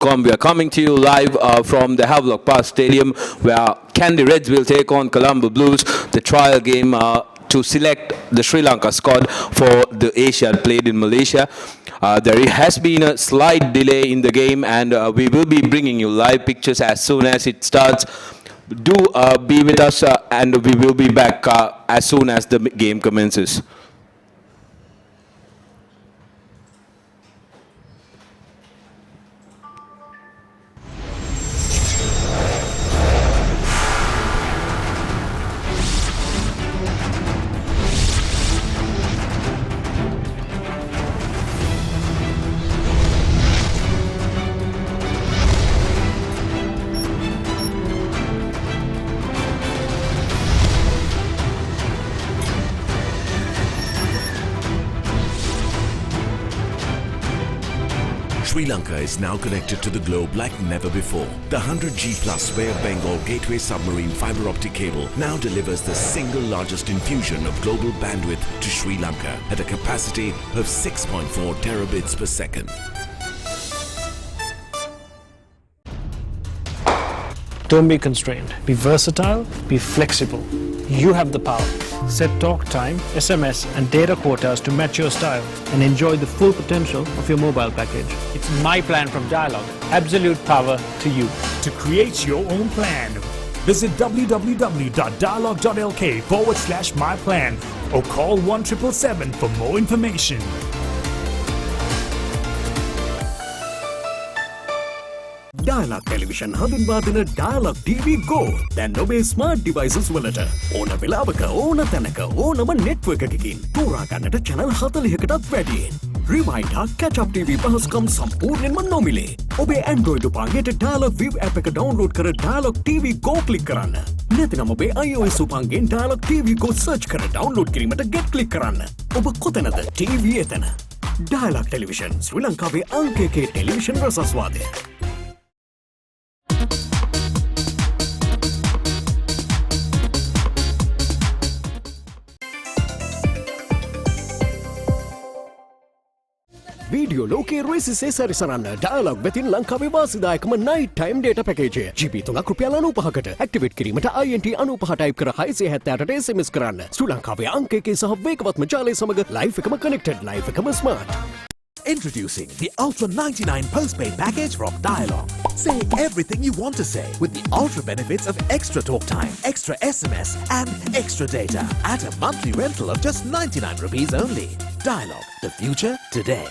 ThePapare.com. We are coming to you live from the Havelock Park Stadium, where Kandy Reds will take on Colombo Blues, the trial game to select the Sri Lanka squad for the Asiad played in Malaysia. There has been a slight delay in the game, and we will be bringing you live pictures as soon as it starts. Do be with us, and we will be back as soon as the game commences. Sri Lanka is now connected to the globe like never before. The 100G plus Bay of Bengal Gateway submarine fiber optic cable now delivers the single largest infusion of global bandwidth to Sri Lanka at a capacity of 6.4 terabits per second. Don't be constrained. Be versatile, be flexible. You have the power. Set talk time, SMS and data quotas to match your style and enjoy the full potential of your mobile package. It's my plan from Dialog. Absolute power to you. To create your own plan, visit www.dialog.lk/myplan or call 1777 for more information. Dialog Television හඳුන්වා දෙන Dialog TV Go දැන් ඔබේ smart devices වලට ඕන වෙලාවක ඕන තැනක ඕනම network එකකින් තෝරා ගන්නට channel 40කටත් වැඩියෙන්. Rewind හා catch up TV පහසුකම් සම්පූර්ණයෙන්ම නොමිලේ. ඔබේ Android උපංගයට Dialog View app එක download කර Dialog TV Go click කරන්න. නැතිනම් ඔබේ iOS උපංගෙන් Dialog TV Go search කර download කිරීමට get click කරන්න. ඔබ කොතැනද TV එතන. Dialog Television ශ්‍රී ලංකාවේ අංක 1 ටෙලිවිෂන් රසස්වාදය. Video ලෝකේ රෙසිසේ සැරිසරන්න ඩයලොග් වෙතින් ලංකාවේ වාසිදායකම night time data package GB 3ක් රුපියල් 95කට ඇක්ටිවේට් කිරීමට INT 95 ටයිප් කර 678ට SMS කරන්න. ශ්‍රී ලංකාවේ අංක 1 සහ වේගවත්ම ජාලය සමග ලයිව් එකම connected ලයිව් එකම smart. Introducing the Ultra 99 postpaid package from Dialog. Say everything you want to say with the ultra benefits of extra talk time, extra SMS and extra data at a monthly rental of just 99 rupees only. Dialog, the future today.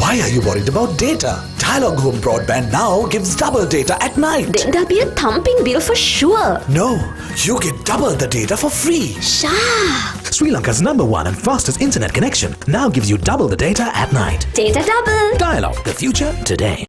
Why are you worried about data? Dialog Home Broadband now gives double data at night. Then there'll be a thumping bill for sure. No, you get double the data for free. Shah! Sri Lanka's #1 and fastest internet connection now gives you double the data at night. Data double. Dialog, the future today.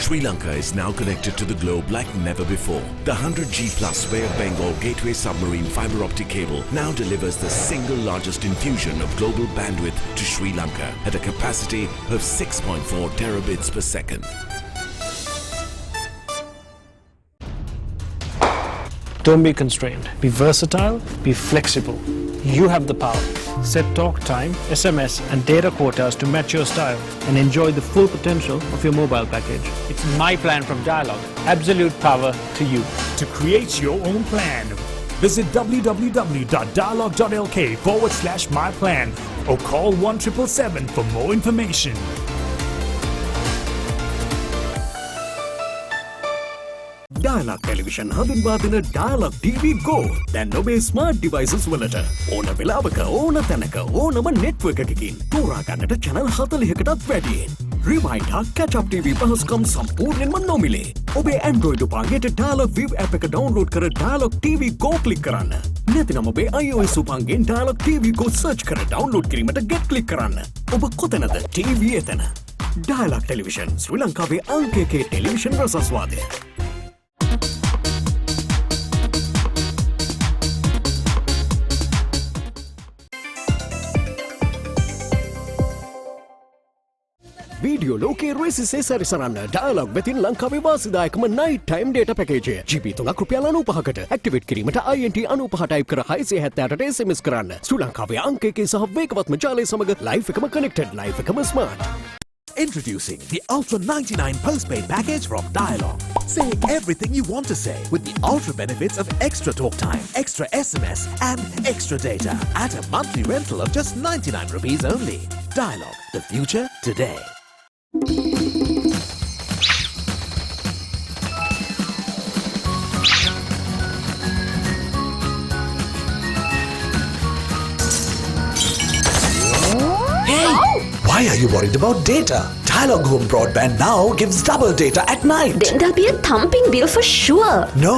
Sri Lanka is now connected to the globe like never before. The 100G plus Bay of Bengal Gateway submarine fiber optic cable now delivers the single largest infusion of global bandwidth to Sri Lanka at a capacity of 6.4 terabits per second. Don't be constrained. Be versatile, be flexible. You have the power. Set talk time, SMS and data quotas to match your style and enjoy the full potential of your mobile package. It's my plan from Dialog. Absolute power to you. To create your own plan, visit www.dialog.lk/myplan or call 1777 for more information. Dialog Television හඳුන්වා දෙන Dialog TV Go දැන් ඔබේ smart devices වලට ඕන වෙලාවක ඕන තැනක ඕනම network එකකින් තෝරා ගන්නට channel 40කටත් වැඩියෙන්. Reminder catch-up TV පහසුකම් සම්පූර්ණයෙන්ම නොමිලේ. ඔබේ Android උපකරණයට Dialog View app එක download කර Dialog TV Go click කරන්න. නැතිනම් ඔබේ iOS උපකරණයෙන් Dialog TV Go search කර download කිරීමට get click කරන්න. ඔබ කොතැනද? TV එතන. Dialog Television ශ්‍රී ලංකාවේ අංක 1 ටෙලිවිෂන් රසස්වාදය. වීඩියෝ ලෝකයේ රේසිසේ සැරිසරන්න ඩයලොග් වෙතින් ලංකාවේ වාසිදායකම night time data package GB 3ක් රුපියල් 95කට ඇක්ටිවේට් කිරීමට INT 95 ටයිප් කර 670ට SMS කරන්න ශ්‍රී ලංකාවේ අංක 1 සහ වේගවත්ම ජාලය සමග ලයිෆ් එකම connected ලයිෆ් එකම smart. Introducing the Ultra 99 postpaid package from Dialog. Say everything you want to say with the ultra benefits of extra talk time, extra SMS and extra data at a monthly rental of just 99 rupees only. Dialog, the future today. Why are you worried about data? Dialog Home Broadband now gives double data at night. Then there'll be a thumping bill for sure. No,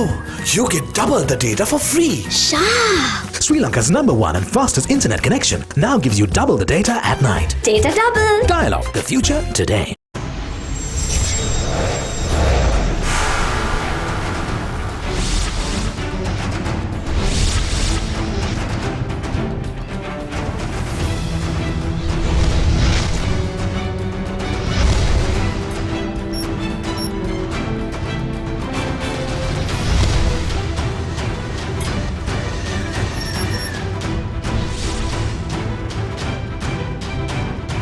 you get double the data for free. Sha! Sri Lanka's #1 and fastest internet connection now gives you double the data at night. Data double. Dialog, the future today.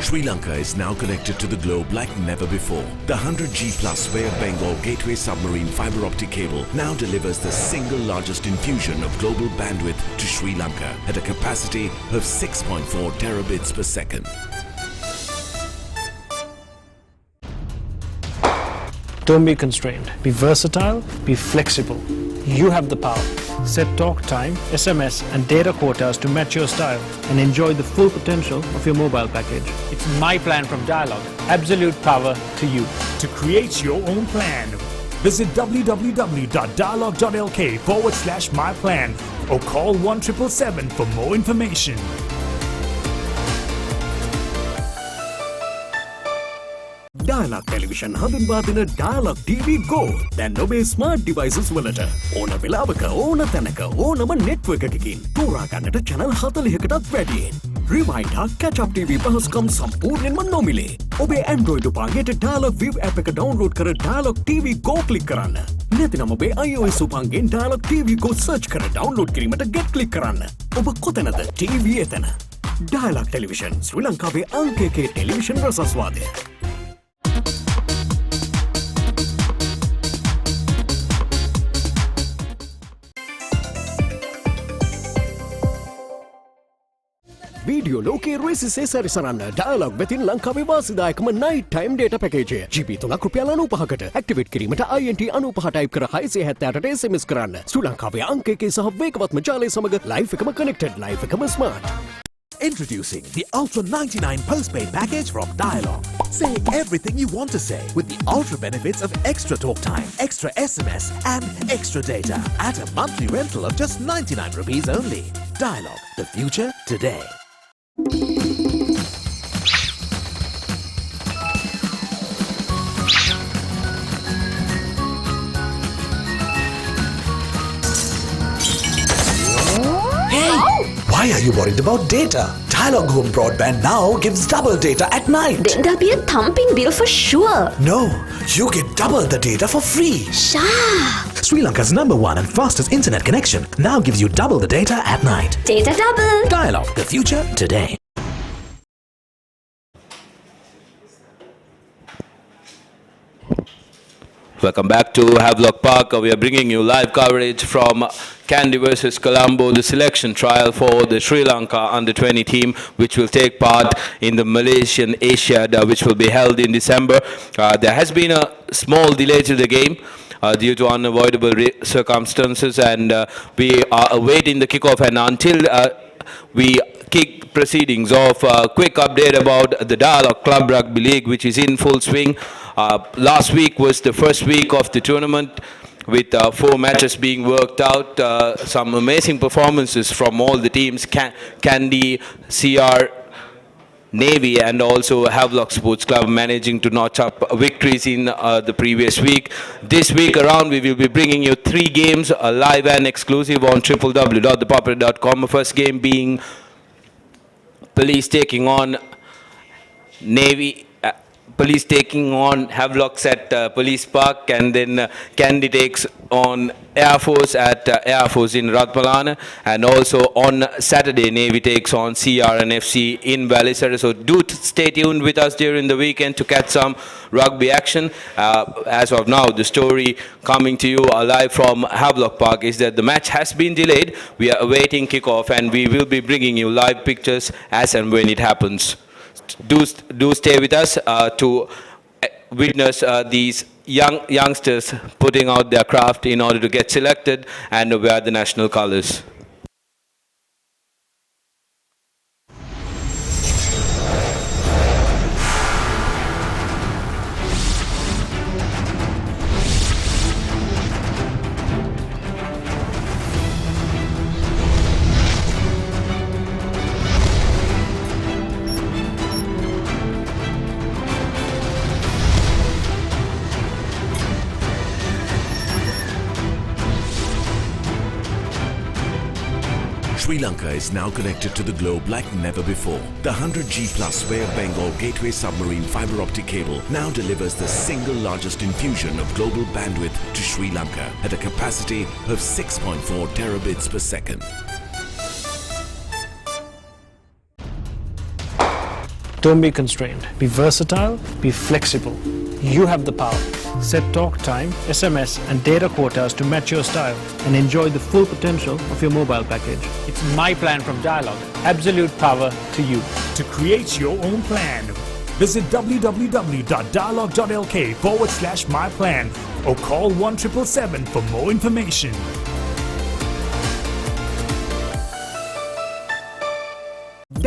Sri Lanka is now connected to the globe like never before. The 100G plus Bay of Bengal Gateway submarine fiber optic cable now delivers the single largest infusion of global bandwidth to Sri Lanka at a capacity of 6.4 terabits per second. Don't be constrained. Be versatile, be flexible. You have the power. Set talk time, SMS and data quotas to match your style and enjoy the full potential of your mobile package. It's my plan from Dialog. Absolute power to you. To create your own plan, visit www.dialog.lk/myplan or call 1777 for more information. Dialog Television හඳුන්වා දෙන Dialog TV Go දැන් ඔබේ smart devices වලට ඕන වෙලාවක ඕන තැනක ඕනම network එකකින් තෝරා ගන්නට channel 40කටත් වැඩියෙන්. Reminder catch-up TV පහසුකම් සම්පූර්ණයෙන්ම නොමිලේ. ඔබේ Android උපකරණයට Dialog View app එක download කර Dialog TV Go click කරන්න. නැතිනම් ඔබේ iOS උපකරණයෙන් Dialog TV Go search කර download කිරීමට get click කරන්න. ඔබ කොතැනද? TV එතන. Dialog Television ශ්‍රී ලංකාවේ අංක 1 ටෙලිවිෂන් රසස්වාදය. වීඩියෝ ලෝකයේ රේසිසේ සැරිසරන්න ඩයලොග් වෙතින් ලංකාවේ වාසිදායකම night time data package GB 3ක් රුපියල් 95කට ඇක්ටිවේට් කිරීමට INT 95 ටයිප් කර 670ට SMS කරන්න ශ්‍රී ලංකාවේ අංක 1 සහ වේගවත්ම ජාලය සමග ලයිෆ් එකම connected ලයිෆ් එකම smart. Introducing the Ultra 99 postpaid package from Dialog. Say everything you want to say with the ultra benefits of extra talk time, extra SMS and extra data at a monthly rental of just 99 rupees only. Dialog, the future today. Why are you worried about data? Dialog Home Broadband now gives double data at night. Then there'll be a thumping bill for sure. No, you get double the data for free. Sha! Sri Lanka's #1 and fastest internet connection now gives you double the data at night. Data double. Dialog, the future today. Welcome back to Havelock Park. We are bringing you live coverage from Kandy versus Colombo, the selection trial for the Sri Lanka under-20 team, which will take part in the Malaysian Asiad, which will be held in December. There has been a small delay to the game due to unavoidable circumstances, and we are awaiting the kickoff. And until we proceedings of quick update about the Dialogue Club Rugby League, which is in full swing. Last week was the first week of the tournament, with 4 matches being worked out. Some amazing performances from all the teams, Kandy, CR, Navy, and also Havelock Sports Club managing to notch up victories in the previous week. This week around, we will be bringing you 3 games live and exclusive on www.thepapare.com. First game being Police taking on Navy. Police taking on Havelocks at Police Park, and then Kandy takes on Air Force at Air Force in Ratmalana, and also on Saturday Navy takes on CR and FC in Valisara. So do stay tuned with us during the weekend to catch some rugby action. As of now, the story coming to you live from Havelock Park is that the match has been delayed. We are awaiting kickoff, and we will be bringing you live pictures as and when it happens. Do stay with us to witness these youngsters putting out their craft in order to get selected and wear the national colors. Sri Lanka is now connected to the globe like never before. The 100G plus Bay of Bengal Gateway submarine fiber optic cable now delivers the single largest infusion of global bandwidth to Sri Lanka at a capacity of 6.4 terabits per second. Don't be constrained. Be versatile, be flexible. You have the power. Set talk time, SMS and data quotas to match your style and enjoy the full potential of your mobile package. It's my plan from Dialogue. Absolute power to you. To create your own plan, visit www.dialogue.lk/myplan or call 1777 for more information.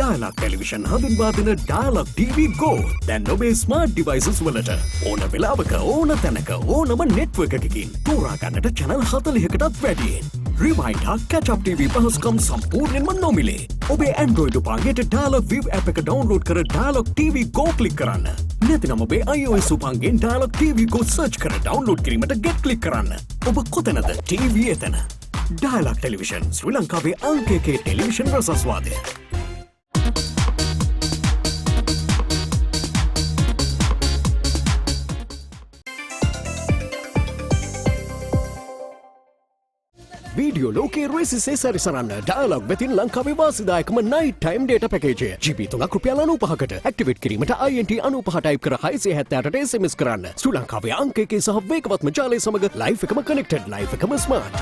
Dialogue Television හඳුන්වා දෙන Dialogue TV Go දැන් ඔබේ smart devices වලට ඕන වෙලාවක ඕන තැනක ඕනම network එකකින් තෝරා ගන්නට channel 40කටත් වැඩියෙන්. Rewind හා catch up TV පහසුකම් සම්පූර්ණයෙන්ම නොමිලේ. ඔබේ Android උපංගයට Dialogue View app එක download කර Dialogue TV Go click කරන්න. නැතිනම් ඔබේ iOS උපංගෙන් Dialogue TV Go search කර download කිරීමට get click කරන්න. ඔබ කොතැනද? TV එතන. Dialogue Television ශ්‍රී ලංකාවේ අංක 1 ටෙලිවිෂන් රසස්වාදය. Video ලෝකේ රෙසිසේ සැරිසරන්න Dialogue වෙතින් ලංකාවේ වාසිදායකම night time data package GB 3ක් රුපියල් 95කට ඇක්ටිවේට් කිරීමට INT 95 ටයිප් කර 678ට SMS කරන්න. ශ්‍රී ලංකාවේ අංක 1 සහ වේගවත්ම ජාලය සමග live එකම connected, live එකම smart.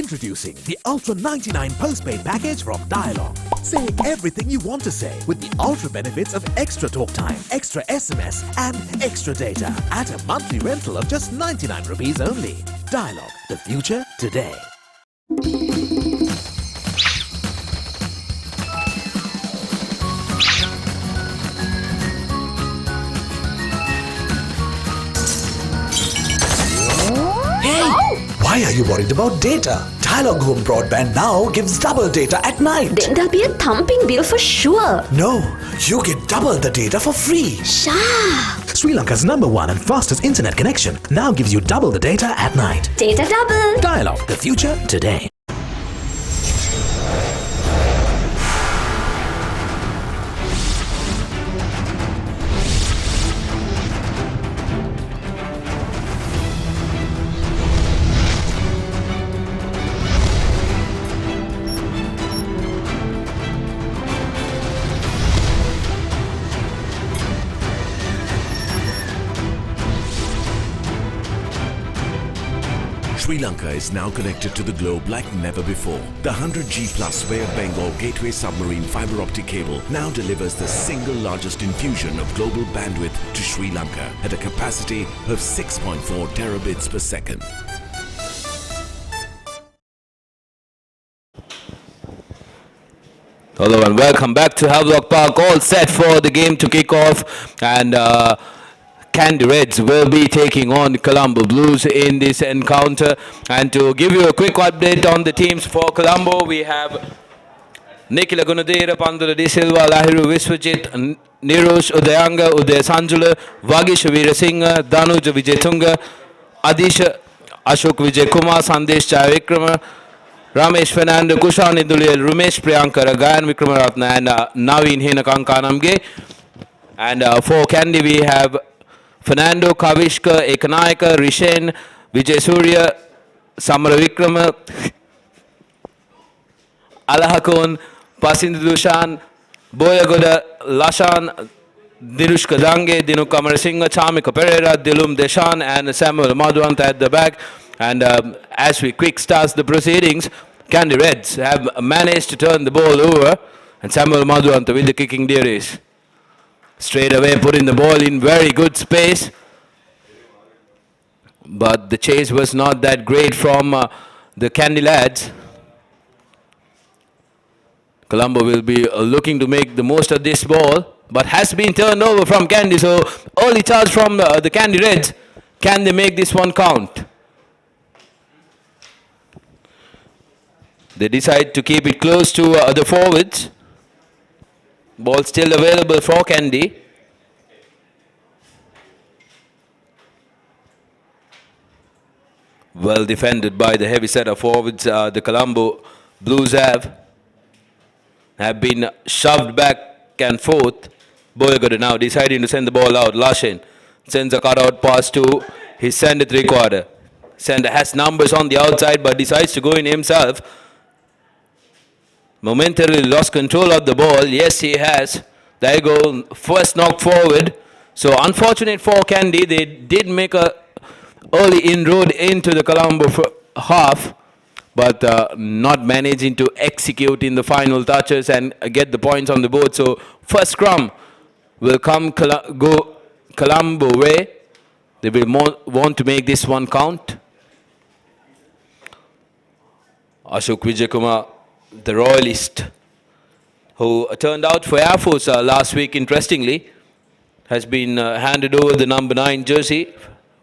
Introducing the Ultra 99 postpaid package from Dialogue. Say everything you want to say with the ultra benefits of extra talk time, extra SMS and extra data at a monthly rental of just 99 rupees only. Dialogue, the future today. Why are you worried about data? Dialogue Home Broadband now gives double data at night. Then there'll be a thumping bill for sure. No, you get double the data for free. Sha! Sri Lanka's #1 and fastest internet connection now gives you double the data at night. Data double. Dialogue, the future today. Sri Lanka is now connected to the globe like never before. The 100G plus Bay of Bengal Gateway submarine fiber optic cable now delivers the single largest infusion of global bandwidth to Sri Lanka at a capacity of 6.4 terabits per second. Hello and welcome back to Havelock Park. All set for the game to kick off, and Kandy Reds will be taking on Colombo Blues in this encounter. And to give you a quick update on the teams for Colombo, we have Nikila Gunadera, Pandula De Silva, Lahiru Viswajit, Nirosh Udayanga, Uday Sanjula, Vagish Veerasinghe, Danuja Vijayatunga, Adisha Ashok Vijay Kumar, Sandesh Chayavikrama, Ramesh Fernando, Kushan Induliyal, Rumesh Priyankara, Gayan Vikramaratna, and Naveen Hinakankanamge. And for Kandy, we have Fernando, Kavishka, Ekanayaka, Rishen, Vijay Surya, Samara Vikrama, Alahakon, Pasindu Dushan, Boyagoda, Lashan, Dinushka Dange, Dinu Kamarasinghe, Chamika Pereira, Dilum Deshan, and Samuel Madhuanta at the back. And as we quick start the proceedings, Kandy Reds have managed to turn the ball over, and Samuel Madhuanta with the kicking duties. Straight away putting the ball in very good space, but the chase was not that great from the Kandy lads. Colombo will be looking to make the most of this ball, but has been turned over from Kandy, so early charge from the Kandy Reds. Can they make this one count? They decide to keep it close to the forwards. Ball still available for Kandy. Well defended by the heavy set of forwards. The Colombo Blues have been shoved back and forth. Boyagoda now deciding to send the ball out. Lashin sends a cutout pass to his center three-quarter. Center has numbers on the outside but decides to go in himself. Momentarily lost control of the ball. Yes, he has. There you go. First knock forward. So unfortunate for Kandy. They did make a early inroad into the Colombo half, but not managing to execute in the final touches and get the points on the board. So first scrum will go Colombo way. They will want to make this one count. Ashok Vijayakumar, the Royalist, who turned out for Air Force last week, interestingly, has been handed over the number 9 jersey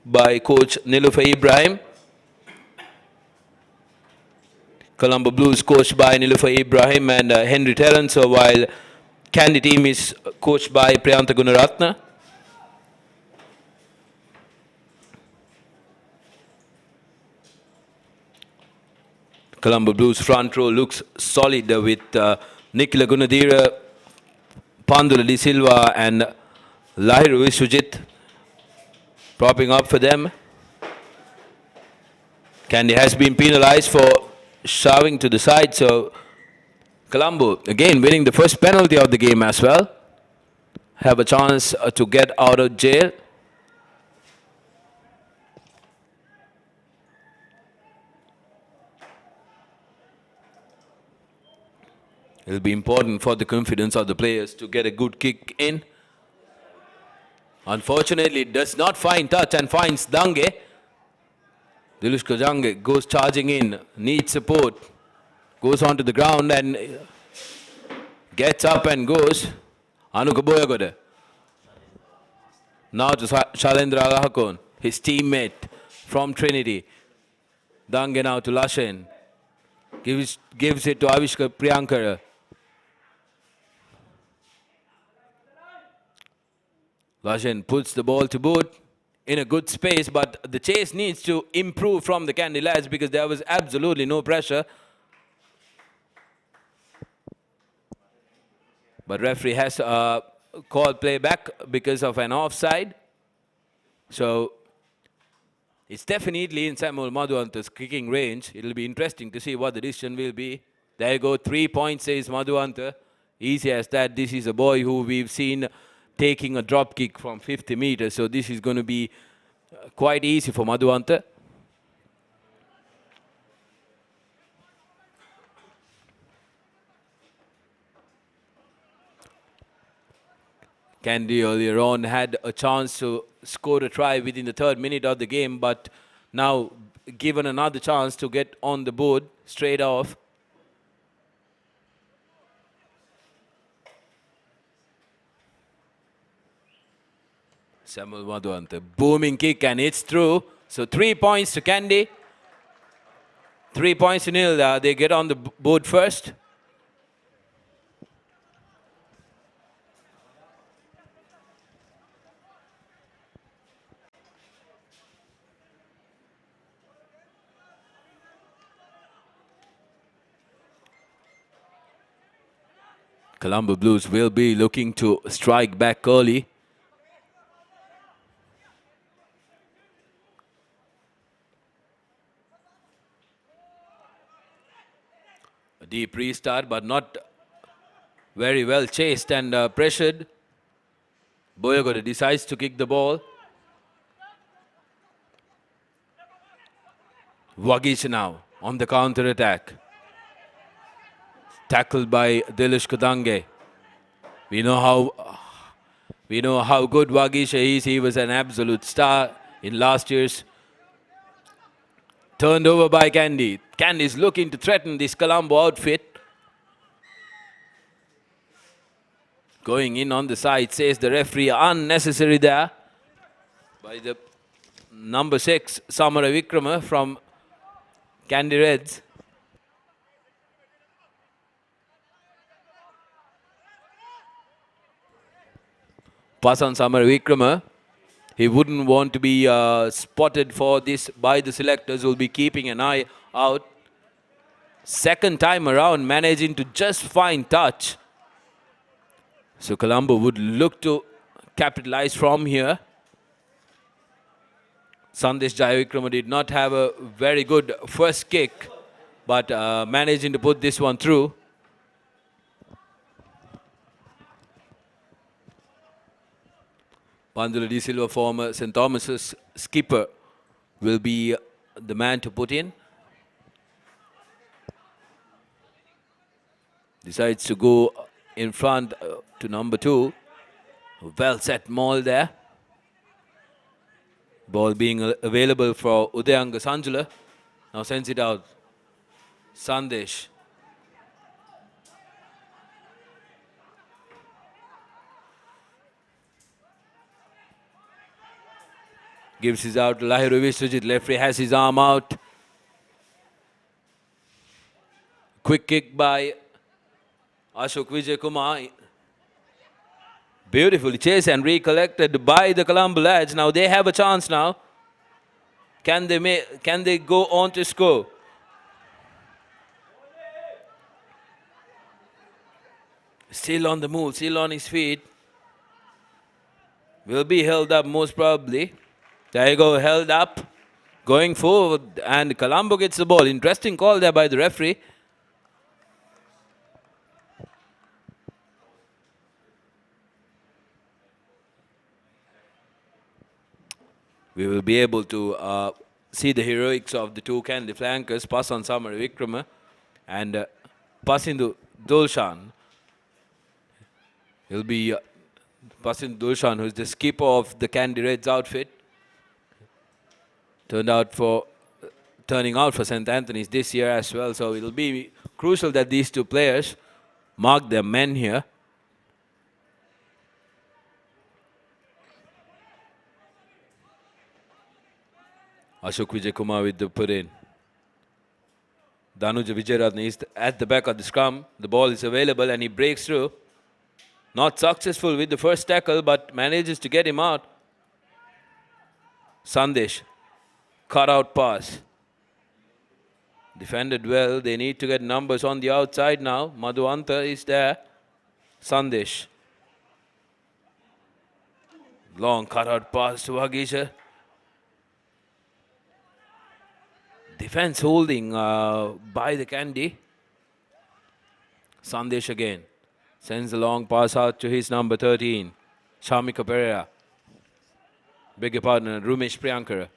by coach Nilufer Ibrahim. Colombo Blues coached by Nilufer Ibrahim and Henry Terrence, while Kandy team is coached by Priyanta Gunaratna. Colombo Blues front row looks solid with Nikila Gunadera, Pandula De Silva and Lahiru Viswajit propping up for them. Kandy has been penalized for shoving to the side, so Colombo again winning the first penalty of the game as well. Have a chance to get out of jail. It will be important for the confidence of the players to get a good kick in. Unfortunately, it does not find touch and finds Dange. Dilushka Dange goes charging in, needs support, goes onto the ground and gets up and goes. Anuka Boyagoda. Now to Shalendra Alahakon, his teammate from Trinity. Dange now to Lashen. Gives it to Avishka Priyankara. Lashen puts the ball to boot in a good space, but the chase needs to improve from the Kandy lads because there was absolutely no pressure. But referee has called play back because of an offside. So it's definitely in Samuel Madhuanta's kicking range. It'll be interesting to see what the decision will be. There you go, 3 points, says Madhuanta. Easy as that. This is a boy who we've seen taking a drop kick from 50 meters. So this is going to be quite easy for Madhuanta. Kandy earlier on had a chance to score a try within the 3rd minute of the game, but now given another chance to get on the board straight off. Samuel Madhuanta, booming kick and it's through. So 3 points to Kandy. 3 points to nil. They get on the board first. Colombo Blues will be looking to strike back early. A deep restart, but not very well chased and pressured. Boyagoda decides to kick the ball. Wagish now on the counter attack. Tackled by Dilish Kudange. We know how good Wagish is. He was an absolute star in last year's. Turned over by Kandy. Kandy is looking to threaten this Colombo outfit. Going in on the side, says the referee. Unnecessary there by the number 6, Samara Vikrama from Kandy Reds. Pass on Samara Vikrama. He wouldn't want to be spotted for this by the selectors, who will be keeping an eye out. Second time around, managing to just find touch. So Colombo would look to capitalize from here. Sandesh Jayavikrama did not have a very good first kick, but managing to put this one through. Pandula De Silva, former St. Thomas's skipper, will be the man to put in. Decides to go in front to number 2. Well set maul there. Ball being available for Udayanga Sanjula. Now sends it out. Sandesh. Gives his out to Lahiru Vishwajit. Referee has his arm out. Quick kick by Ashok Vijay Kumar. Beautifully chased and recollected by the Colombo lads. Now they have a chance now. Can they go on to score? Still on the move, still on his feet. Will be held up most probably. There you go, held up. Going forward, and Colombo gets the ball. Interesting call there by the referee. We will be able to see the heroics of the two Kandy flankers. Pass on Samara Vikrama and passing to Dulshan. He'll be passing to Dulshan, who is the skipper of the Kandy Reds outfit. Turning out for St. Anthony's this year as well. So it'll be crucial that these two players mark their men here. Ashok Vijay Kumar with the put in. Danuja Vijayaratne is at the back of the scrum. The ball is available and he breaks through. Not successful with the first tackle, but manages to get him out. Sandesh. Cut out pass. Defended well. They need to get numbers on the outside now. Madhuanta is there. Sandesh. Long cut out pass to Wagisha. Defense holding by the Kandy. Sandesh again. Sends a long pass out to his number 13. Shamika Pereira. Beg your pardon, Rumesh Priyankara.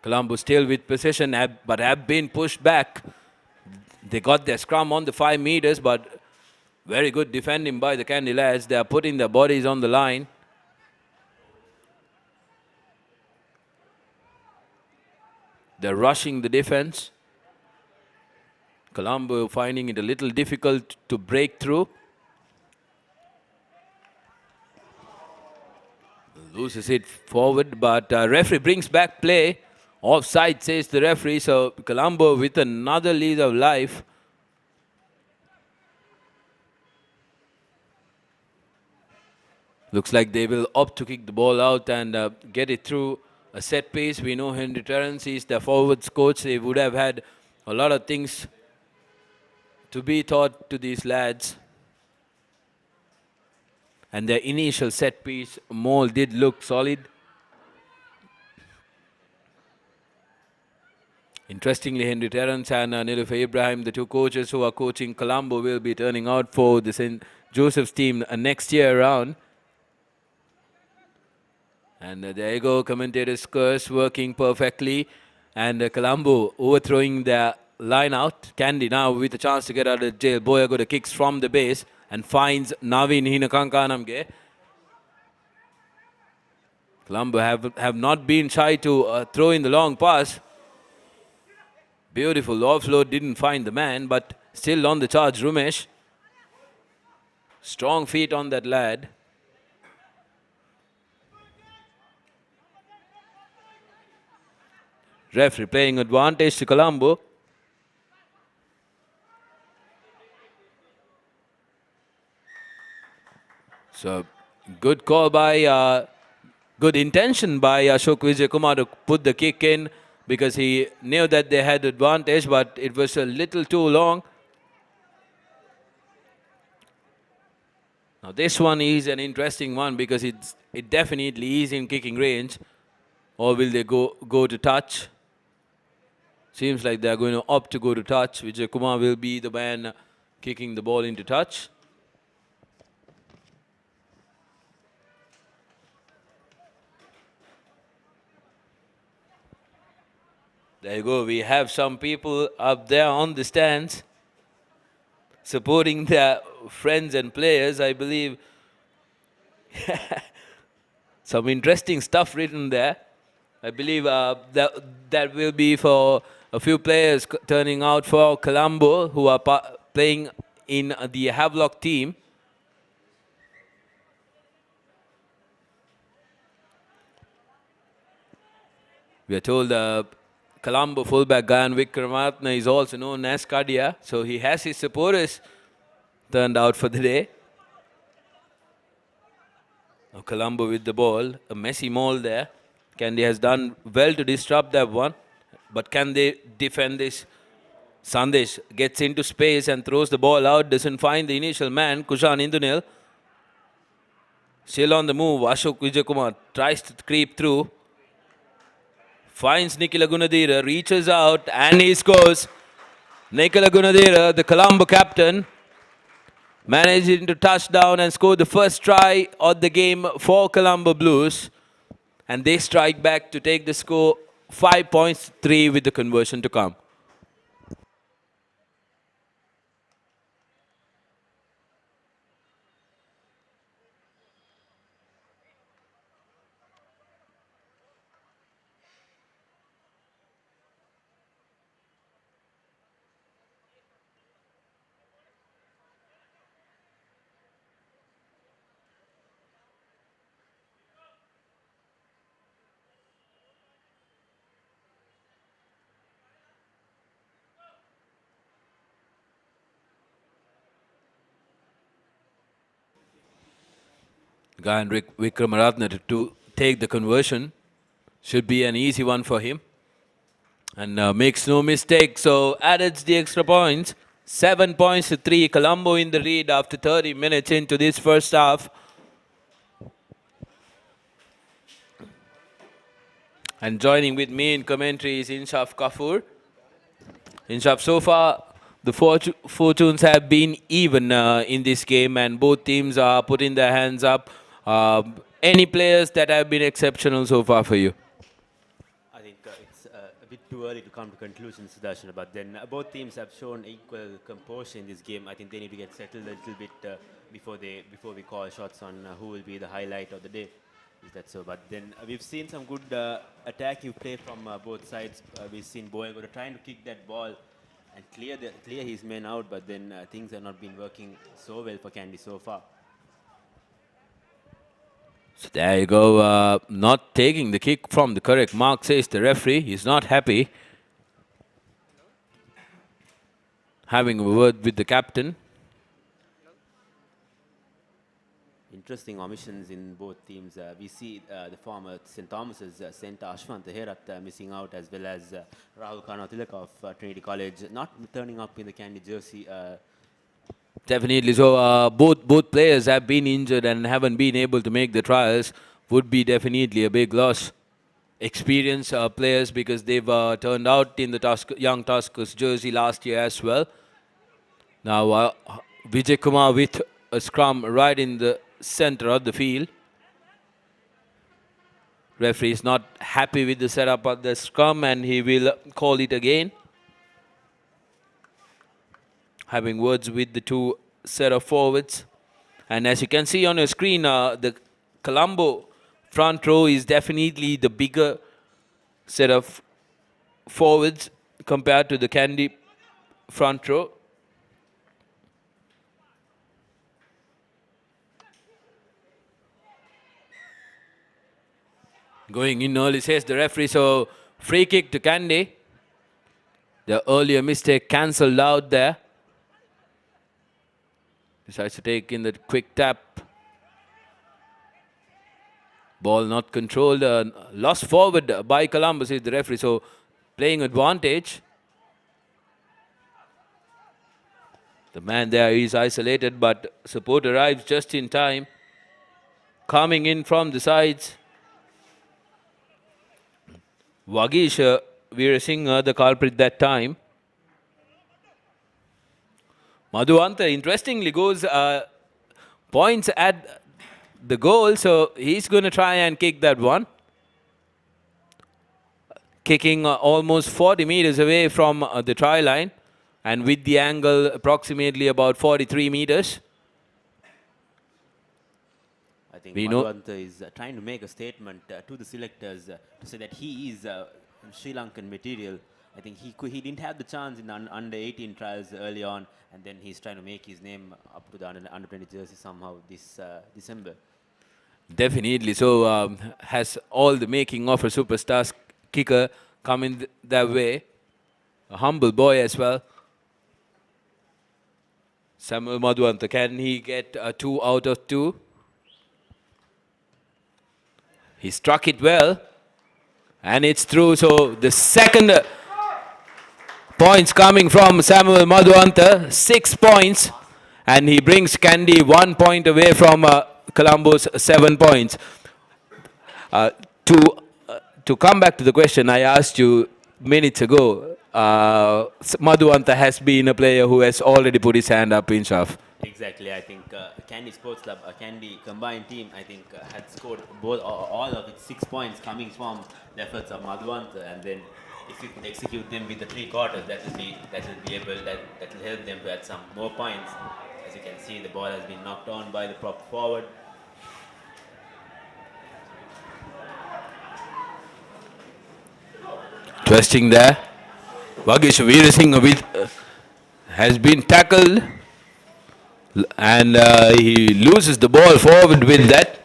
Colombo still with possession, but have been pushed back. They got their scrum on the 5 meters, but very good defending by the Kandy lads. They are putting their bodies on the line. They're rushing the defense. Colombo finding it a little difficult to break through. Loses it forward, but referee brings back play. Offside, says the referee. So Colombo with another lead of life. Looks like they will opt to kick the ball out and get it through a set piece. We know Henry Terrence is the forwards coach. They would have had a lot of things to be taught to these lads. And their initial set piece maul did look solid. Interestingly, Henry Terrence and Nilufer Ibrahim, the two coaches who are coaching Colombo, will be turning out for the St. Joseph's team next year around. And there you go, commentator's curse working perfectly. And Colombo overthrowing their line out. Kandy now with a chance to get out of jail. Boyago the kicks from the base and finds Navin Hinakankanamge. Colombo have not been shy to throw in the long pass. Beautiful offload, didn't find the man, but still on the charge, Rumesh. Strong feet on that lad. Referee playing advantage to Colombo. So, good call by, good intention by Ashok Vijayakumar to put the kick in because he knew that they had advantage, but it was a little too long. Now this one is an interesting one because it definitely is in kicking range. Or will they go to touch? Seems like they're going to opt to go to touch. Vijay Kumar will be the man kicking the ball into touch. There you go. We have some people up there on the stands supporting their friends and players. I believe some interesting stuff written there. I believe that will be for a few players turning out for Colombo who are playing in the Havelock team. We are told Colombo fullback Gayan Vikramatne is also known as Kadia, so he has his supporters turned out for the day. Now Colombo with the ball, a messy maul there. Kandy has done well to disrupt that one, but can they defend this? Sandesh gets into space and throws the ball out, doesn't find the initial man, Kushan Indunil. Still on the move, Ashok Vijayakumar tries to creep through. Finds Nikhila Gunadhira, reaches out and he scores. Nikhila Gunadhira, the Colombo captain, managing to touchdown and score the first try of the game for Colombo Blues. And they strike back to take the score 5 points, 3 with the conversion to come. Gayan Vikramaratne to take the conversion. Should be an easy one for him. And makes no mistake, so added the extra points. 7 points to 3. Colombo in the lead after 30 minutes into this first half. And joining with me in commentary is Inshaf Kafur. Inshaf, so far the fortunes have been even in this game and both teams are putting their hands up. Any players that have been exceptional so far for you? I think it's a bit too early to come to conclusions, Sudarshan, but then both teams have shown equal composure in this game. I think they need to get settled a little bit before we call shots on who will be the highlight of the day. Is that so? But then we've seen some good attacking play from both sides. We've seen Boyagoda trying to kick that ball and clear his men out, but then things have not been working so well for Kandy so far. So there you go. Not taking the kick from the correct mark, says the referee. He's not happy. Having a word with the captain. Interesting omissions in both teams. We see the former St. Thomas's centre Ashwant Herat missing out, as well as Rahul Karnatilaka of Trinity College not turning up in the Kandy jersey. Definitely. So both players have been injured and haven't been able to make the trials. Would be definitely a big loss. Experienced players, because they've turned out in the young Tuskers jersey last year as well. Now Vijay Kumar with a scrum right in the center of the field. Referee is not happy with the setup of the scrum and he will call it again. Having words with the two set of forwards. And as you can see on your screen, the Colombo front row is definitely the bigger set of forwards compared to the Kandy front row. Going in early, says the referee. So free kick to Kandy. The earlier mistake cancelled out there. Decides to take in the quick tap. Ball not controlled. Lost forward by Colombo, says the referee. So playing advantage. The man there is isolated, but support arrives just in time. Coming in from the sides. Vagish Veerasinghe, the culprit that time. Madhuanta, interestingly, goes points at the goal, so he's going to try and kick that one. Kicking almost 40 meters away from the try line, and with the angle approximately about 43 meters. I think Madhuanta is trying to make a statement to the selectors to say that he is Sri Lankan material. I think he didn't have the chance in the under 18 trials early on, and then he's trying to make his name up to the under 20 jersey somehow this December. Definitely. So has all the making of a superstar kicker coming that way. A humble boy as well. Samuel Madhuanta, can he get a 2 out of 2? He struck it well. And it's through. So the second points coming from Samuel Madhuanta. 6 points. And he brings Kandy 1 point away from Colombo's 7 points. To come back to the question I asked you minutes ago, Madhuanta has been a player who has already put his hand up in Shaf. Exactly. I think Kandy Sports Club, Kandy combined team, I think had scored all of its 6 points coming from the efforts of Madhuanta, and then if you could execute them with the 3 quarters, that will help them to add some more points. As you can see, the ball has been knocked on by the prop forward. Twisting there. Vagish Veerasinghe has been tackled and he loses the ball forward with that.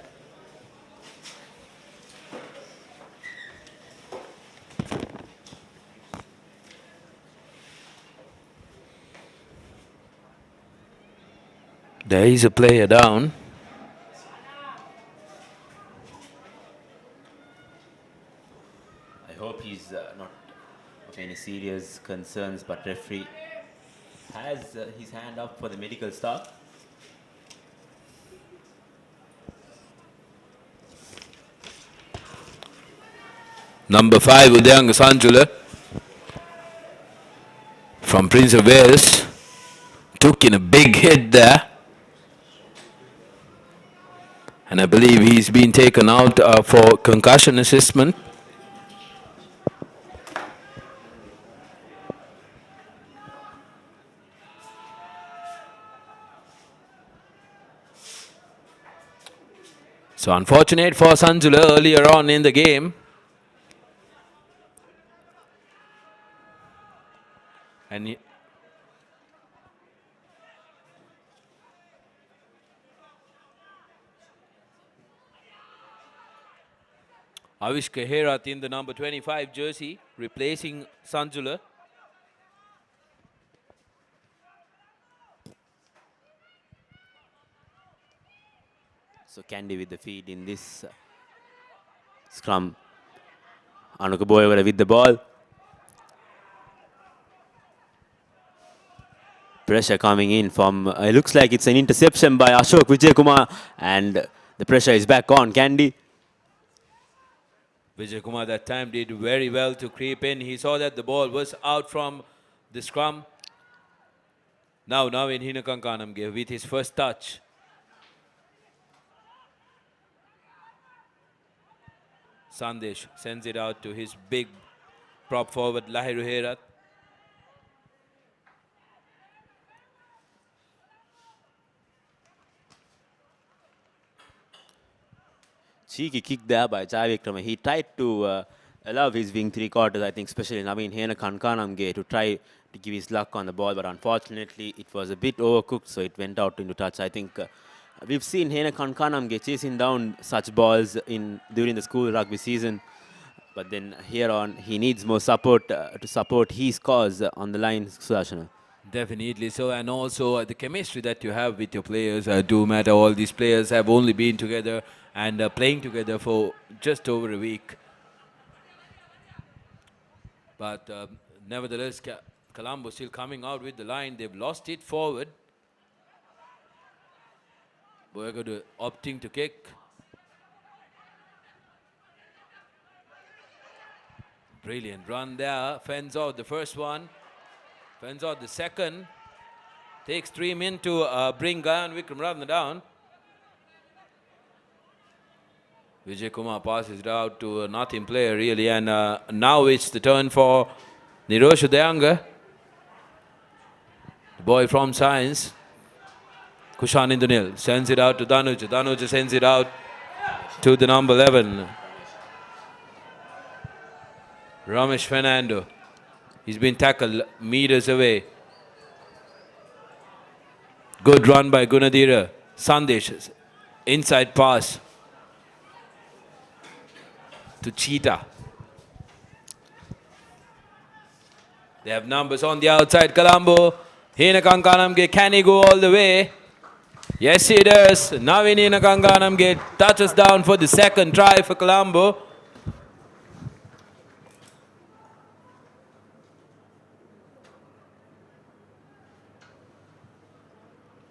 There is a player down. I hope he's not of any serious concerns, but referee has his hand up for the medical staff. Number 5, Udayanga Sanjula from Prince of Wales took in a big hit there. And I believe he's been taken out for concussion assessment. So unfortunate for Sanjula earlier on in the game. And Avishka Herath in the number 25 jersey, replacing Sanjula. So Kandy with the feed in this scrum. Anuka Boyawara with the ball. Pressure coming in from, it looks like it's an interception by Ashok Vijayakumar, and the pressure is back on Kandy. Vijay Kumar that time did very well to creep in. He saw that the ball was out from the scrum. Now in Hinakankanamge with his first touch. Sandesh sends it out to his big prop forward Lahiru Herath. Cheeky kick there by Jai Vikrama. He tried to allow his wing three quarters, I think, especially Naveen Hinakankanamge, to try to give his luck on the ball, but unfortunately it was a bit overcooked, so it went out into touch. I think we've seen Hinakankanamge chasing down such balls during the school rugby season, but then here on he needs more support to support his cause on the line, Sudashana. Definitely so, and also the chemistry that you have with your players do matter. All these players have only been together and playing together for just over a week. But nevertheless, Colombo still coming out with the line. They've lost it forward. Boyagadu opting to kick. Brilliant run there. Fends out the first one. Fends out the second. Takes 3 men to bring Gayan Vikramratne down. Vijay Kumar passes it out to a nothing player really, and now it's the turn for Nirosha Dayanga. The boy from Science. Kushan Indunil sends it out to Danuja. Danuja sends it out to the number 11. Ramesh Fernando. He's been tackled meters away. Good run by Gunadira. Sandesh. Inside pass to Cheetah. They have numbers on the outside. Colombo. Hinakankanamge, can he go all the way? Yes, he does. Naveen Hinakankanamge touches down for the second try for Colombo.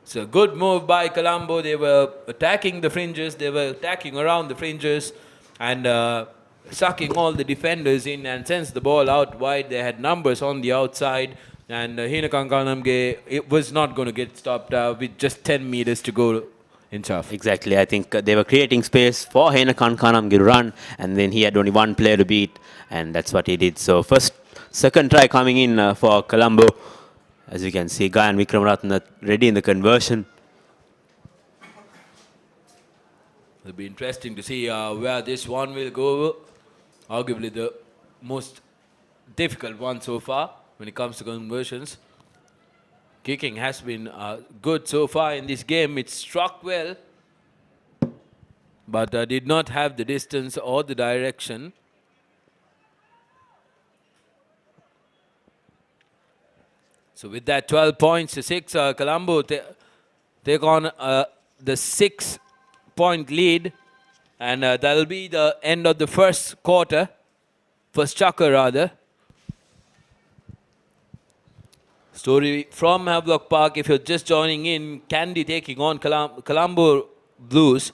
It's a good move by Colombo. They were attacking the fringes. They were attacking around the fringes and sucking all the defenders in, and sends the ball out wide. They had numbers on the outside, and Hinakankanamge, it was not going to get stopped with just 10 meters to go in Chaff. Exactly. I think they were creating space for Hinakankanamge to run, and then he had only one player to beat, and that's what he did. So second try coming in for Colombo. As you can see, Gayan Vikramratne ready in the conversion. It'll be interesting to see where this one will go. Arguably the most difficult one so far when it comes to conversions. Kicking has been good so far in this game. It struck well, but did not have the distance or the direction. So with that 12 points to 6, Colombo take on the 6-point lead, and that'll be the end of the first chakra rather. Story from Havelock Park. If you're just joining in, Kandy taking on Colombo Blues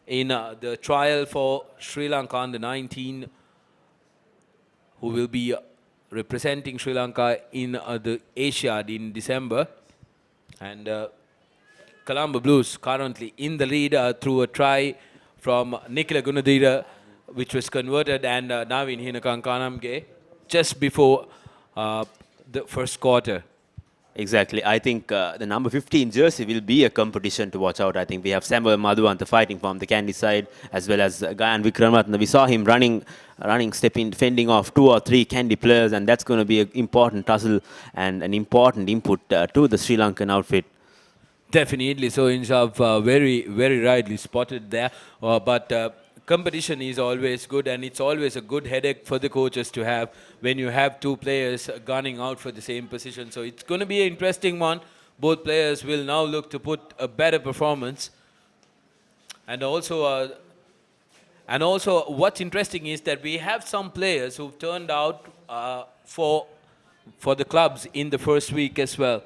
in the trial for Sri Lanka under 19, who will be representing Sri Lanka in the Asiad in December. And Colombo Blues currently in the lead through a try from Nikila Gunadira, which was converted, and Naveen Hinakankanamge just before the first quarter. Exactly. I think the number 15 jersey will be a competition to watch out. I think we have Samuel Madhuanta fighting from the Kandy side, as well as Gayan Vikramratne. We saw him running, stepping, fending off 2 or 3 Kandy players, and that's going to be an important tussle and an important input to the Sri Lankan outfit. Definitely. So Inshav very, very rightly spotted there. But competition is always good, and it's always a good headache for the coaches to have when you have two players gunning out for the same position. So it's going to be an interesting one. Both players will now look to put a better performance. And also, what's interesting is that we have some players who've turned out for the clubs in the first week as well.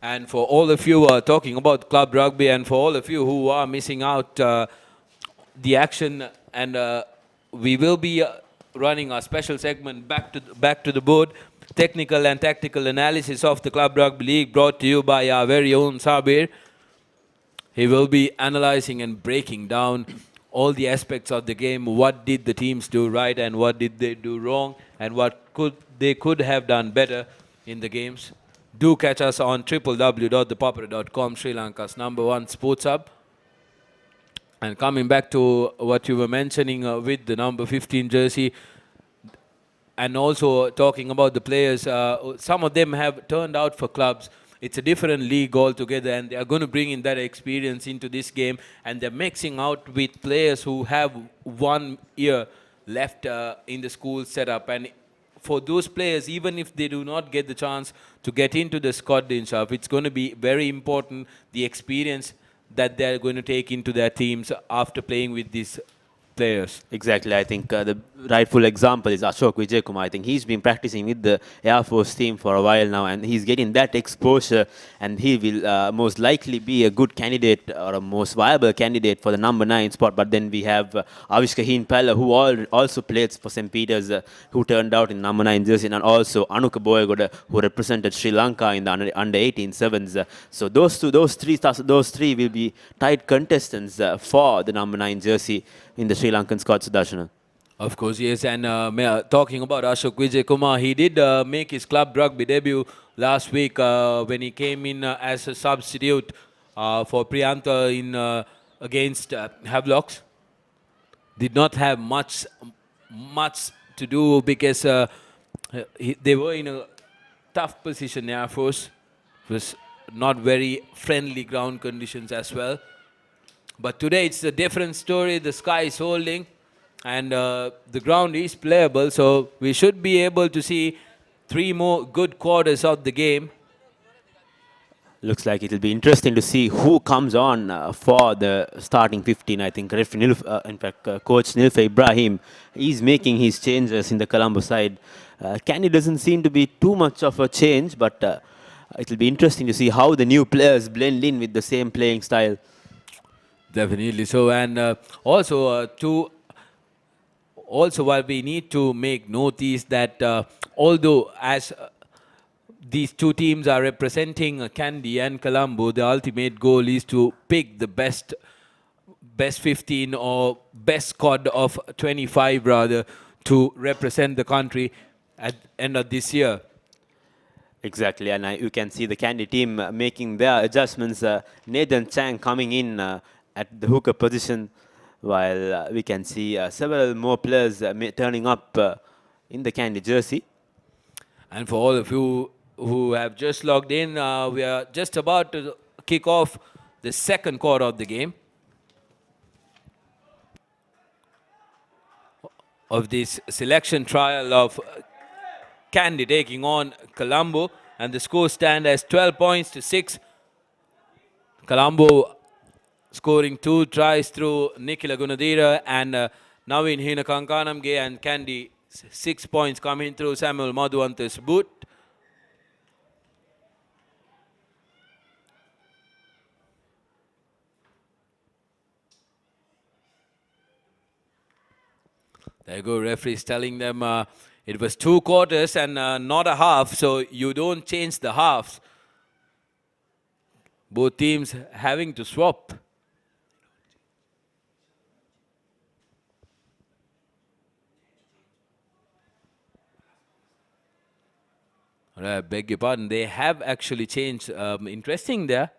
And for all of you talking about club rugby, and for all of you who are missing out the action, and we will be running a special segment back to the board, technical and tactical analysis of the Club Rugby League, brought to you by our very own Sabir. He will be analyzing and breaking down all the aspects of the game. What did the teams do right, and what did they do wrong, and what they could have done better in the games. Do catch us on www.thepapare.com, Sri Lanka's #1 sports hub. And coming back to what you were mentioning with the number 15 jersey, and also talking about the players, some of them have turned out for clubs. It's a different league altogether, and they are going to bring in that experience into this game, and they're mixing out with players who have 1 year left in the school setup. And for those players, even if they do not get the chance to get into the squad in Shaf, it's going to be very important, the experience that they're going to take into their teams after playing with these players. Exactly. I think the rightful example is Ashok Vijayakumar. I think he's been practicing with the Air Force team for a while now, and he's getting that exposure, and he will most likely be a good candidate, or a most viable candidate for the number 9 spot. But then we have Avishkahin Pella, who also played for St. Peter's, who turned out in number 9 jersey, and also Anuka Boyagoda, who represented Sri Lanka in the under 18 sevens. So those three will be tight contestants for the number 9 jersey in the Sri Lankan squad, Sudarshana. Of course, yes. And talking about Ashok Vijayakumar, he did make his club rugby debut last week when he came in as a substitute for Priyanta in against Havelocks. Did not have much to do because they were in a tough position, Air Force. It was not very friendly ground conditions as well. But today it's a different story. The sky is holding, and the ground is playable. So we should be able to see 3 more good quarters of the game. Looks like it'll be interesting to see who comes on for the starting 15. I think Coach Nilfa Ibrahim, he's making his changes in the Colombo side. Kandy doesn't seem to be too much of a change, but it'll be interesting to see how the new players blend in with the same playing style. Definitely so. And also what we need to make note is that although as these two teams are representing Kandy and Colombo, the ultimate goal is to pick the best 15 or best squad of 25 rather, to represent the country at the end of this year. Exactly, and you can see the Kandy team making their adjustments. Nathan Chang coming in at the hooker position, while we can see several more players turning up in the Kandy jersey. And for all of you who have just logged in, we are just about to kick off the second quarter of the game of this selection trial of Kandy taking on Colombo, and the score stand as 12 points to 6. Colombo scoring 2 tries through Nikhila Gunadira and Naveen Hinakankanamge, and Kandy 6 points coming through Samuel Madhuvanta's boot. There you go, referees telling them it was 2 quarters and not a half, so you don't change the halves. Both teams having to swap. I beg your pardon, they have actually changed. Interesting there.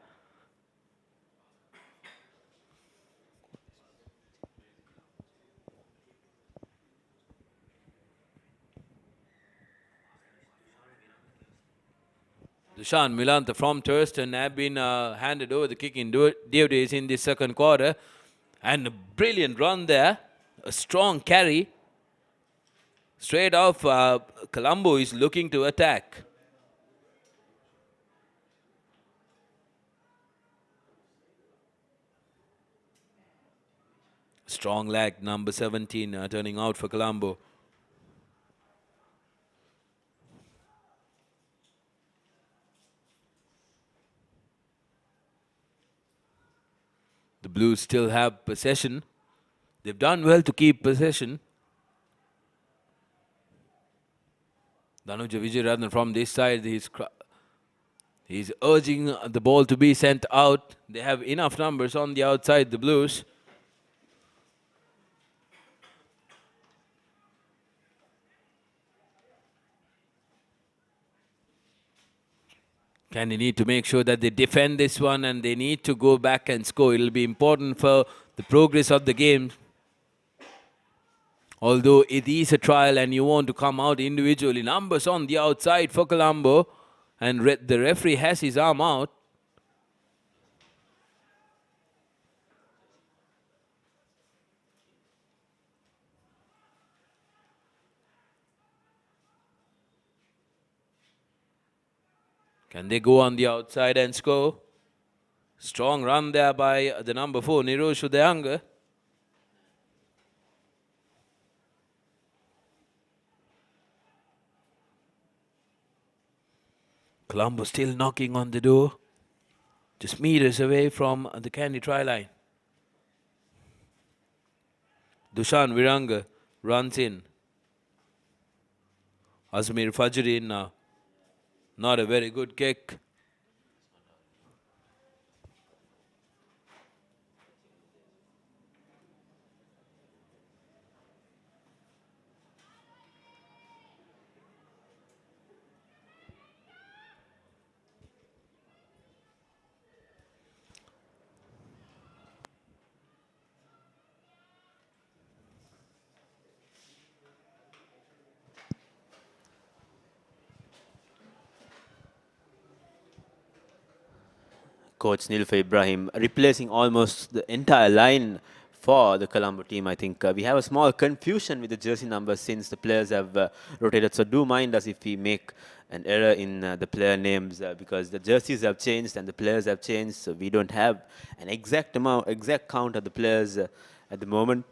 Dushan Milanta from Thurston have been handed over the kicking duties in the second quarter. And a brilliant run there. A strong carry. Straight off, Colombo is looking to attack. Strong leg, number 17, turning out for Colombo. The Blues still have possession. They've done well to keep possession. Dhanuja Vijayaratne from this side, he's urging the ball to be sent out. They have enough numbers on the outside, the Blues. Kandy need to make sure that they defend this one and they need to go back and score. It'll be important for the progress of the game. Although it is a trial and you want to come out individually. Numbers on the outside for Colombo. And the referee has his arm out. Can they go on the outside and score? Strong run there by the number 4, Niroj Udayanga. Colombo still knocking on the door. Just meters away from the Kandy try line. Dushan Viranga runs in. Azmir Fajrin, not a very good kick. Coach Nilfa Ibrahim replacing almost the entire line for the Colombo team. I think we have a small confusion with the jersey numbers since the players have rotated. So do mind us if we make an error in the player names because the jerseys have changed and the players have changed. So we don't have an exact count of the players at the moment.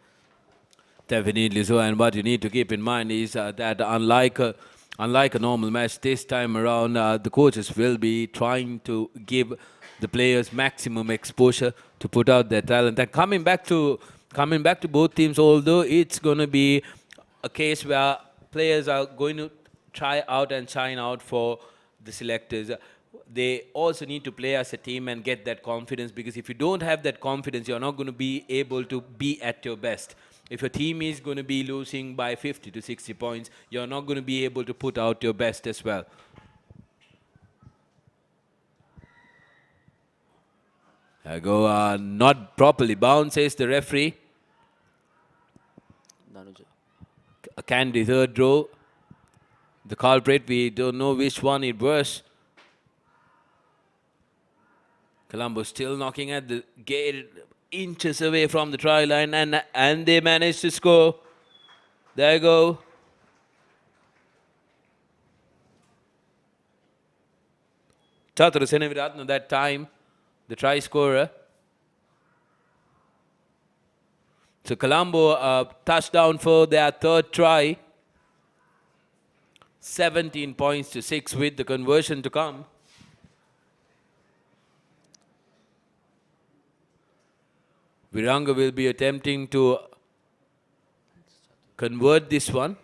Definitely so, and what you need to keep in mind is that unlike a normal match, this time around the coaches will be trying to give the players maximum exposure to put out their talent. And coming back to both teams, although it's going to be a case where players are going to try out and shine out for the selectors, they also need to play as a team and get that confidence, because if you don't have that confidence, you're not going to be able to be at your best. If your team is going to be losing by 50 to 60 points, you're not going to be able to put out your best as well. I go not properly bound, says the referee. Kandy, third row. The culprit, we don't know which one it was. Colombo still knocking at the gate, inches away from the try line, and they managed to score. There you go. Chatur Seneviratne that time, the try scorer. So Colombo touchdown for their third try. 17 points to 6 with the conversion to come. Viranga will be attempting to convert this one.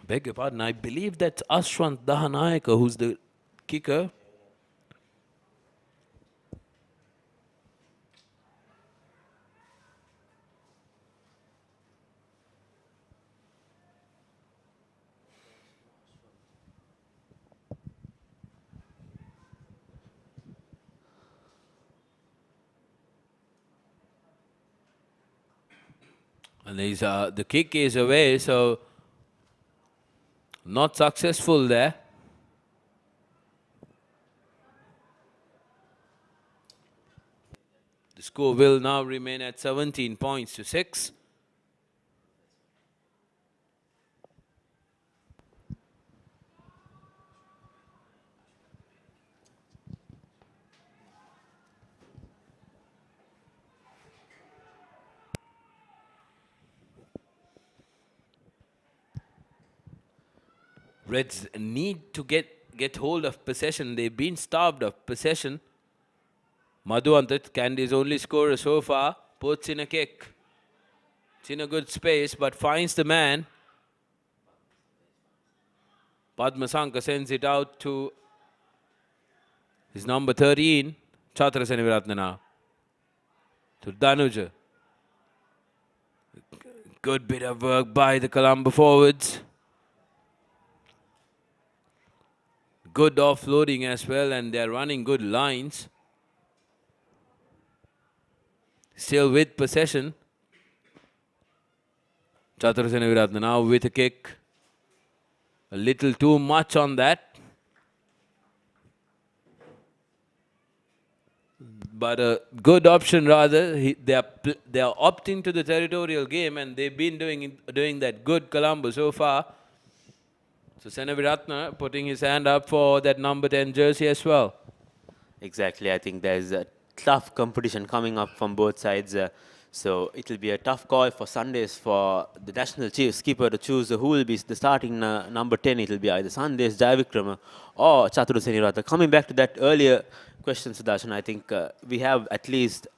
Beg your pardon, I believe that's Ashwant Dahanayaka who's the kicker. And the kick is away, so not successful there. The score will now remain at 17 points to 6. Reds need to get hold of possession. They've been starved of possession. Madhuantat, Kandy's only scorer so far, puts in a kick. It's in a good space, but finds the man. Padmasanka sends it out to his number 13, Chatra Seneviratne now. To Danuja. Good bit of work by the Colombo forwards. Good offloading as well, and they're running good lines. Still with possession. Chatra Seneviratne now with a kick. A little too much on that. But a good option rather. They are opting to the territorial game, and they've been doing that good, Colombo, so far. So Seneviratne putting his hand up for that number 10 jersey as well. Exactly. I think there's a tough competition coming up from both sides. So it will be a tough call for Sundays for the national chief skipper to choose who will be the starting number 10. It will be either Sundays, Jayavikrama or Chaturu Seneviratne. Coming back to that earlier question, Sudarshan, I think we have at least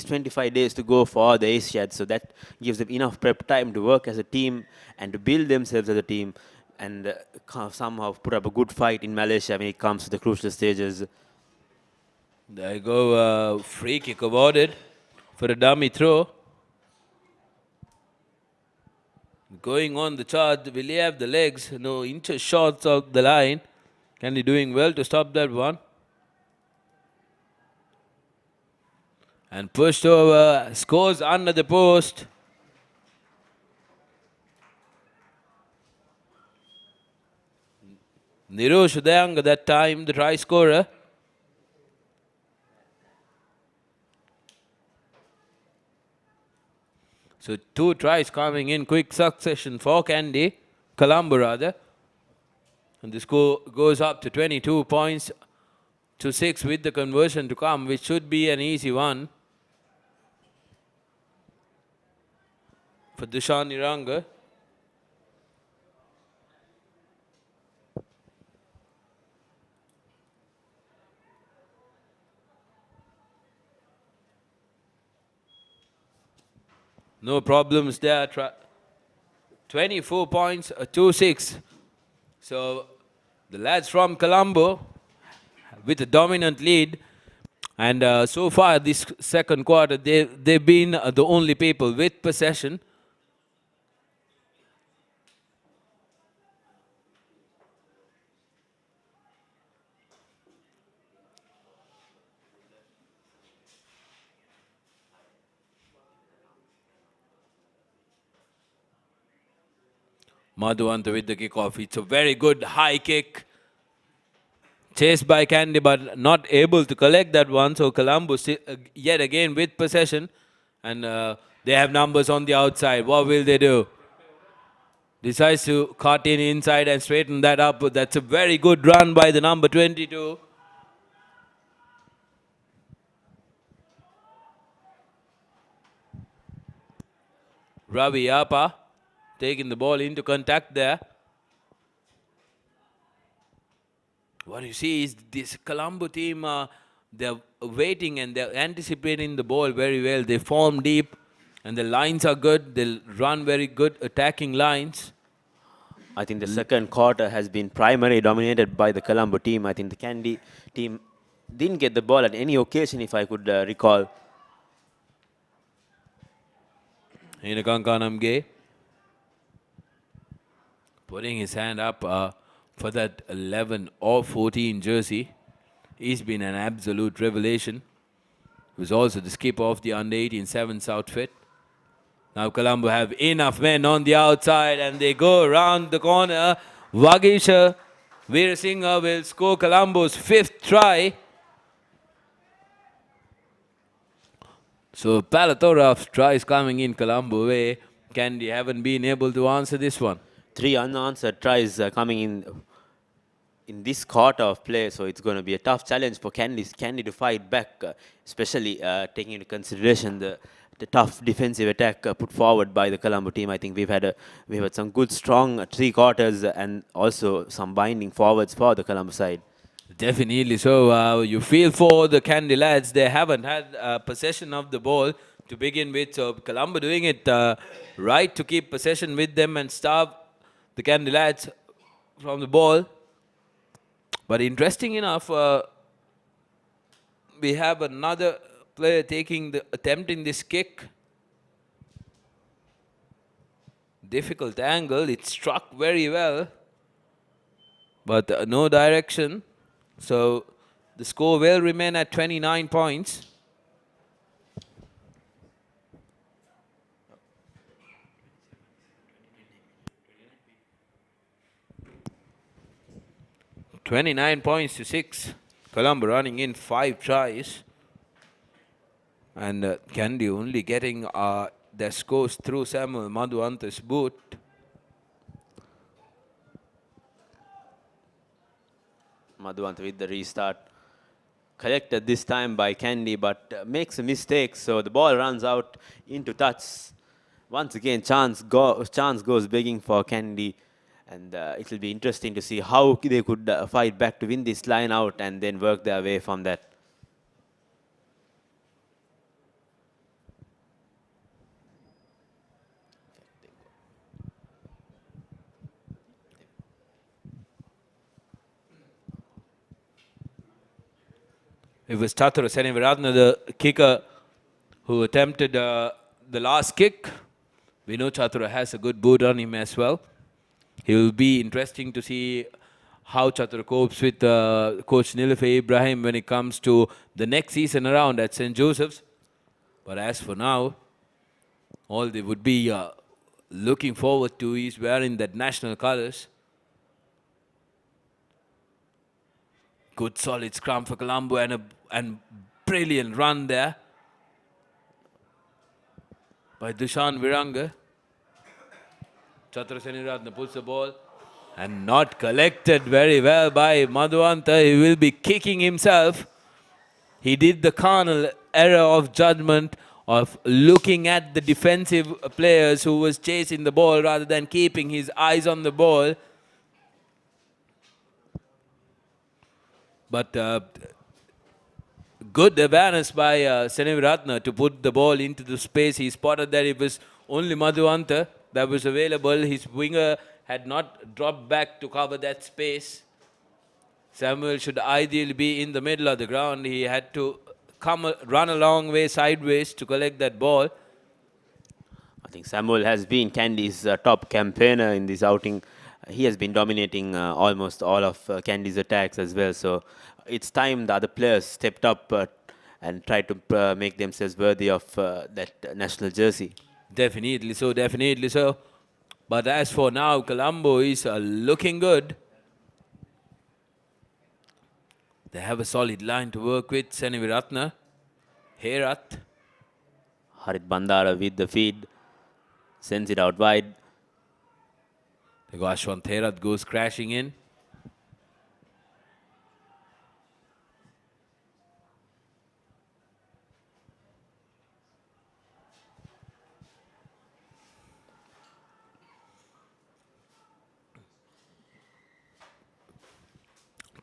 25 days to go for the Asiad. So that gives them enough prep time to work as a team and to build themselves as a team and somehow put up a good fight in Malaysia when it comes to the crucial stages. There you go, free kick awarded for a dummy throw. Going on the charge, will he have the legs? No, inches short of the line. Kandy doing well to stop that one. And pushed over, scores under the post. Nirosh Udayanga that time, the try scorer. So 2 tries coming in quick succession for Kandy, Colombo rather. And the score goes up to 22 points to 6 with the conversion to come, which should be an easy one for Dushan Iranga. No problems there. 24 points to 6. So the lads from Colombo with a dominant lead. And so far this second quarter, they've been the only people with possession. Madhuanta with the kickoff. It's a very good high kick. Chased by Kandy, but not able to collect that one. So Colombo yet again with possession. And they have numbers on the outside. What will they do? Decides to cut in inside and straighten that up. That's a very good run by the number 22. Ravi Yapa taking the ball into contact there. What you see is this Colombo team, they're waiting and they're anticipating the ball very well. They form deep and the lines are good. They'll run very good attacking lines. I think the second quarter has been primarily dominated by the Colombo team. I think the Kandy team didn't get the ball at any occasion, if I could recall. Hinakankanamge putting his hand up for that 11 or 14 jersey. He's been an absolute revelation. He was also the skipper of the under-18 sevens outfit. Now Colombo have enough men on the outside and they go around the corner. Vagisha Veerasinghe will score Colombo's 5th try. So plethora of tries coming in Colombo way. Kandy haven't been able to answer this one. 3 unanswered tries coming in this quarter of play, so it's going to be a tough challenge for Kandy to fight back, especially taking into consideration the tough defensive attack put forward by the Colombo team. I think we've had some good, strong 3 quarters and also some binding forwards for the Colombo side. Definitely so. You feel for the Kandy lads. They haven't had possession of the ball to begin with. So Colombo doing it right to keep possession with them and starve the Kandy lads from the ball. But interesting enough, we have another player attempting this kick. Difficult angle. It struck very well, but no direction. So the score will remain at 29 points. (29 points to 6). Colombo running in 5 tries. And Kandy only getting their scores through Samuel Madhuanta's boot. Madhuanta with the restart. Collected this time by Kandy, but makes a mistake. So the ball runs out into touch. Once again, chance goes begging for Kandy. And it will be interesting to see how they could fight back to win this line out and then work their way from that. It was Chatura Seneviratne, the kicker, who attempted the last kick. We know Chatura has a good boot on him as well. It will be interesting to see how Chatura copes with Coach Nilufer Ibrahim when it comes to the next season around at St. Joseph's. But as for now, all they would be looking forward to is wearing that national colours. Good solid scrum for Colombo and brilliant run there by Dushan Viranga. Chatura Seneviratne puts the ball and not collected very well by Madhuanta. He will be kicking himself. He did the carnal error of judgment of looking at the defensive players who was chasing the ball rather than keeping his eyes on the ball. But good awareness by Seneviratne to put the ball into the space. He spotted that it was only Madhuanta that was available. His winger had not dropped back to cover that space. Samuel should ideally be in the middle of the ground. He had to run a long way sideways to collect that ball. I think Samuel has been Kandy's top campaigner in this outing. He has been dominating almost all of Kandy's attacks as well. So it's time the other players stepped up and tried to make themselves worthy of that national jersey. Definitely so, definitely so. But as for now, Colombo is looking good. They have a solid line to work with. Seneviratne, Herat. Harit Bandara with the feed. Sends it out wide. The Ashwant Herat goes crashing in.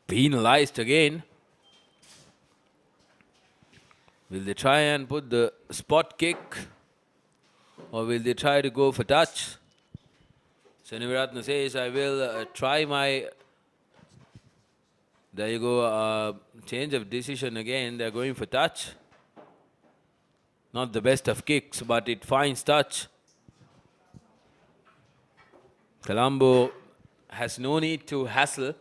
Penalized again. Will they try and put the spot kick? Or will they try to go for touch? Seneviratne says, I will try my... There you go, change of decision again. They're going for touch. Not the best of kicks, but it finds touch. Colombo has no need to hassle.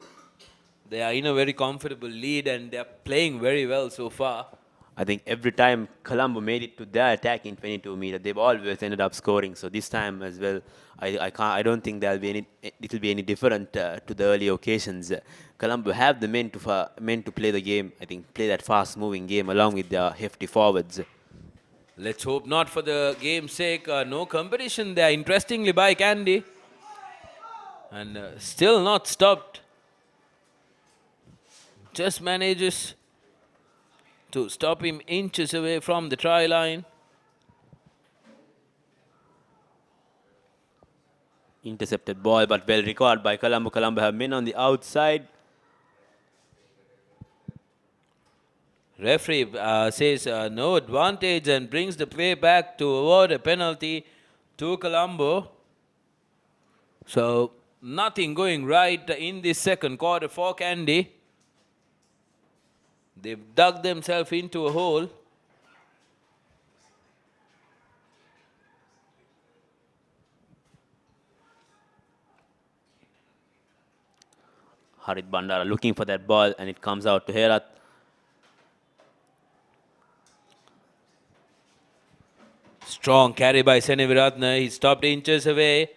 They are in a very comfortable lead and they're playing very well so far. I think every time Colombo made it to their attack in 22 meters, they've always ended up scoring. So this time as well, I don't think it'll be any different to the early occasions. Colombo have the men to play the game. I think play that fast-moving game along with their hefty forwards. Let's hope not for the game's sake. No competition there, interestingly, by Kandy. And still not stopped. Just manages to stop him inches away from the try line. Intercepted ball, but well recorded by Colombo. Colombo have men on the outside. Referee says no advantage and brings the play back to award a penalty to Colombo. So nothing going right in this second quarter for Kandy. They've dug themselves into a hole. Harit Bandara looking for that ball, and it comes out to Herat. Strong carry by Seneviratne. He stopped inches away.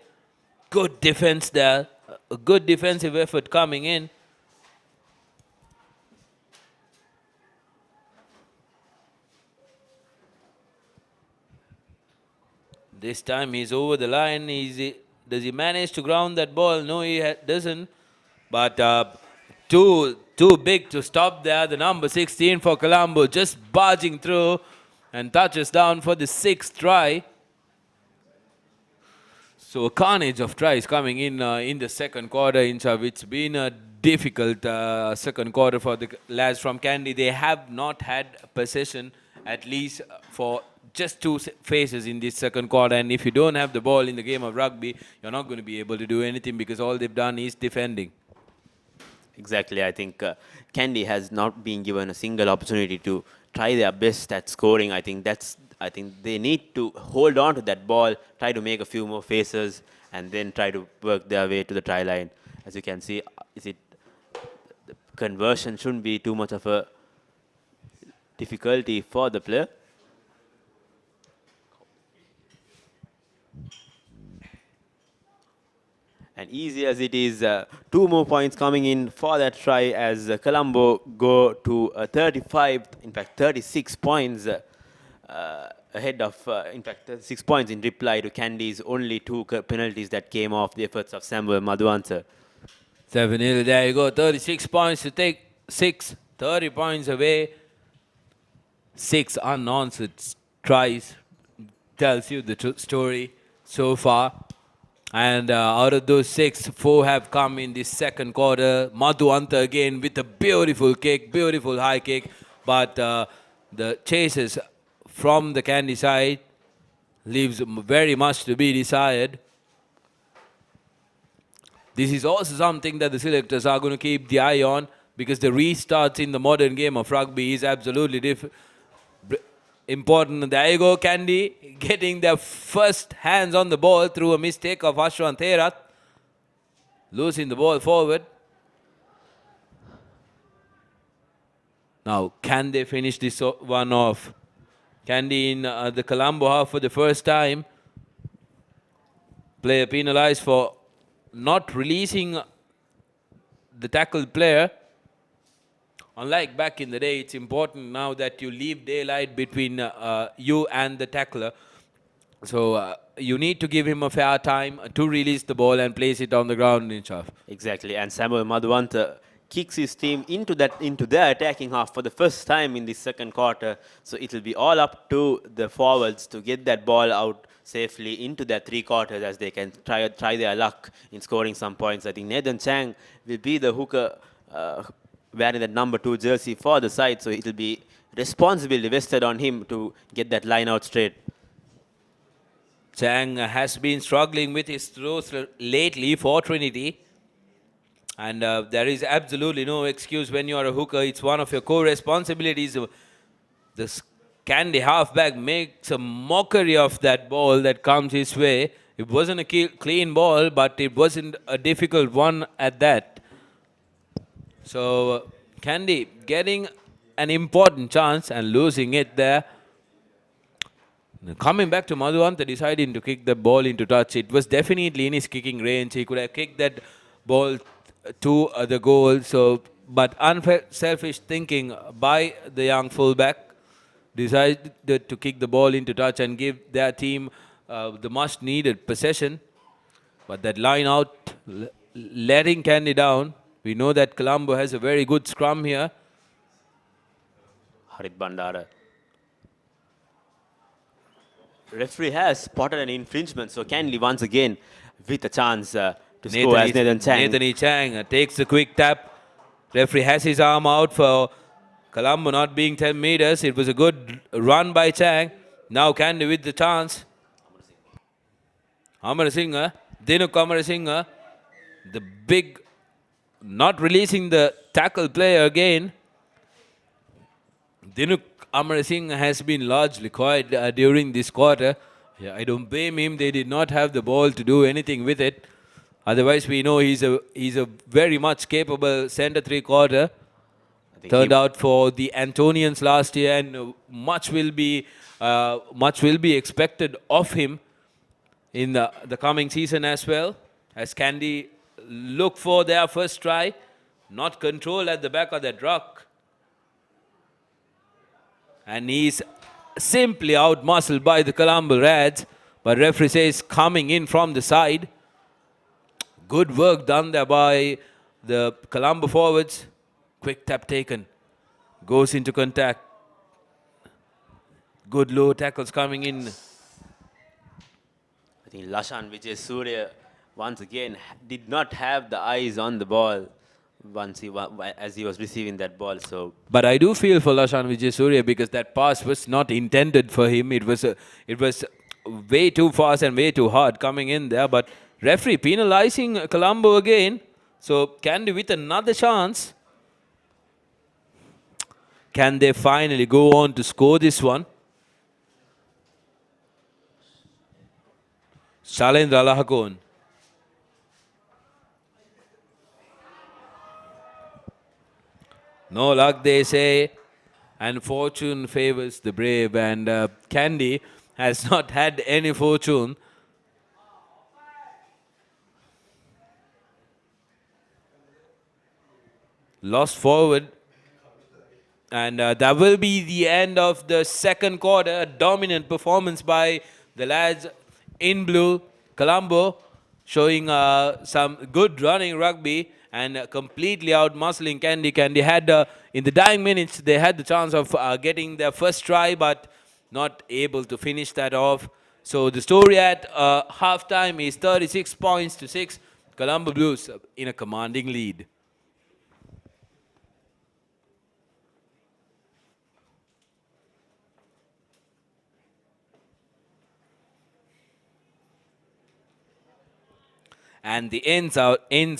Good defense there. A good defensive effort coming in. This time he's over the line. Does he manage to ground that ball? No, he doesn't. But too big to stop there. The number 16 for Colombo just barging through and touches down for the 6th try. So a carnage of tries coming in the second quarter, Inchav. It's been a difficult second quarter for the lads from Kandy. They have not had possession, at least for just 2 phases in this second quarter. And if you don't have the ball in the game of rugby, you're not going to be able to do anything because all they've done is defending. Exactly. I think Kandy has not been given a single opportunity to try their best at scoring. I think they need to hold on to that ball, try to make a few more phases, and then try to work their way to the try line. As you can see, the conversion shouldn't be too much of a difficulty for the player. And easy as it is, 2 more points coming in for that try as Colombo go to 35, in fact 36 points ahead of, in fact 36 points in reply to Kandy's only 2 penalties that came off the efforts of Samuel Madhuanta. 7-0, there you go, 36 points to take 6, 30 points away. 6 unanswered tries, tells you the story so far. And out of those 6, 4 have come in this second quarter. Madhuanta again with a beautiful kick, beautiful high kick. But the chases from the Kandy side leaves very much to be desired. This is also something that the selectors are going to keep the eye on, because the restarts in the modern game of rugby is absolutely important. There you go, Kandy getting their first hands on the ball through a mistake of Ashwant Herat. Losing the ball forward. Now, can they finish this one off? Kandy in the Colombo half for the first time. Player penalized for not releasing the tackled player. Unlike back in the day, it's important now that you leave daylight between you and the tackler. So you need to give him a fair time to release the ball and place it on the ground in chaff. Exactly, and Samuel Madhuanta kicks his team into their attacking half for the first time in this second quarter. So it will be all up to the forwards to get that ball out safely into their 3 quarters, as they can try their luck in scoring some points. I think Nathan Chang will be the hooker wearing that number 2 jersey for the side, so it will be responsibility vested on him to get that line out straight. Chang has been struggling with his throws lately for Trinity. And there is absolutely no excuse when you are a hooker. It's one of your core responsibilities. The Kandy halfback makes a mockery of that ball that comes his way. It wasn't a clean ball, but it wasn't a difficult one at that. So Kandy getting an important chance and losing it there. Coming back to Madhuanta, deciding to kick the ball into touch. It was definitely in his kicking range. He could have kicked that ball to the goal. So, but unselfish thinking by the young fullback, decided to kick the ball into touch and give their team the much needed possession. But that line out, letting Kandy down. We know that Colombo has a very good scrum here. Harit Bandara. Referee has spotted an infringement, so Kandy once again with a chance to score as Nathan Chang. Nathan Chang takes the quick tap. Referee has his arm out for Colombo not being 10 meters. It was a good run by Chang. Now Kandy with the chance. Amarasinghe, Dinuk Amarasinghe, the big, not releasing the tackle player again. Dinuk Amarasinghe has been largely quiet during this quarter. Yeah, I don't blame him. They did not have the ball to do anything with it. Otherwise, we know he's a very much capable centre three-quarter. Turned out for the Antonians last year, and much will be expected of him in the coming season as well. As Kandy look for their first try, not control at the back of that ruck. And he's simply out-muscled by the Colombo Reds. But referee says coming in from the side. Good work done there by the Colombo forwards. Quick tap taken. Goes into contact. Good low tackles coming in. I think Lashan Vijay Surya once again did not have the eyes on the ball as he was receiving that ball. So, but I do feel for Lashan Vijay Surya because that pass was not intended for him. It was way too fast and way too hard coming in there. But referee penalizing Colombo again. So Kandy with another chance. Can they finally go on to score this one? Shalendra Lahakon. No luck, they say, and fortune favors the brave. And Kandy has not had any fortune. Lost forward. And that will be the end of the second quarter. A dominant performance by the lads in blue. Colombo showing some good running rugby and completely out-muscling Kandy. Kandy had, in the dying minutes, they had the chance of getting their first try, but not able to finish that off. So the story at half-time is 36 points to 6. Colombo Blues in a commanding lead. And the ins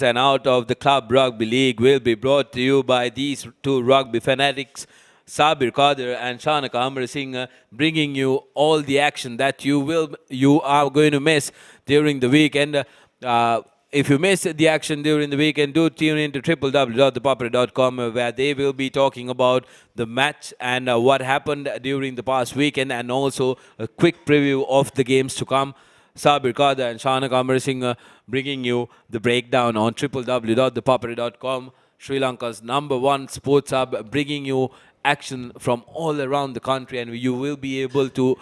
and out of the Club Rugby League will be brought to you by these two rugby fanatics, Sabir Kadir and Shanaka Amarasinghe, bringing you all the action that you are going to miss during the weekend. If you miss the action during the weekend, do tune in to www.ThePapare.com, where they will be talking about the match and what happened during the past weekend, and also a quick preview of the games to come. Sabir Kadir and Shanaka Amarasinghe bringing you the breakdown on www.thepapare.com, Sri Lanka's #1 sports hub, bringing you action from all around the country, and you will be able to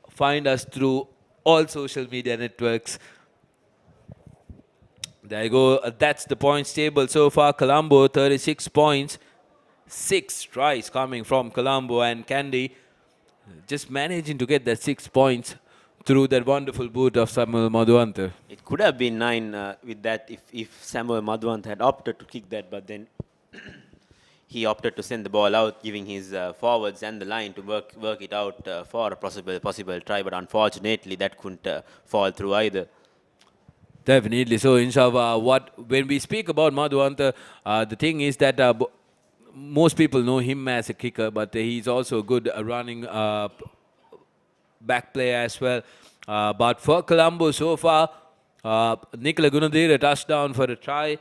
find us through all social media networks. There you go. That's the points table so far. Colombo 36 points, 6 tries coming from Colombo, and Kandy just managing to get that 6 points through that wonderful boot of Samuel Madhuanta. it could have been 9 with that if Samuel Madhuanta had opted to kick that, but then he opted to send the ball out, giving his forwards and the line to work it out for a possible try, but unfortunately that couldn't fall through either. Definitely. So, inshallah, when we speak about Madhuanta, the thing is that most people know him as a kicker, but he's also a good running back player as well. But for Colombo so far, Nicola Gunadir, a touchdown for a try.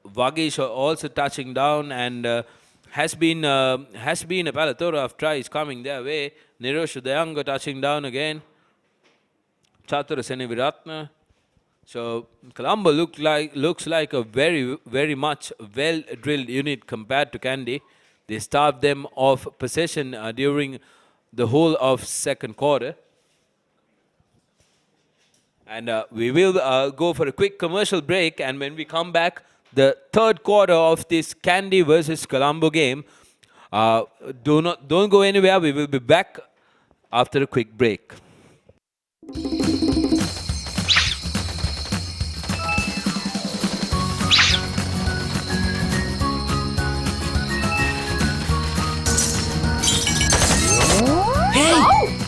Vagish also touching down, and has been a plethora of tries coming their way. Nirosh Dayanga touching down again. Chatura Seneviratna. So Colombo looks like a very much well-drilled unit compared to Kandy. They starved them of possession during the whole of second quarter. And we will go for a quick commercial break, and when we come back, the third quarter of this Kandy versus Colombo game. Don't go anywhere. We will be back after a quick break.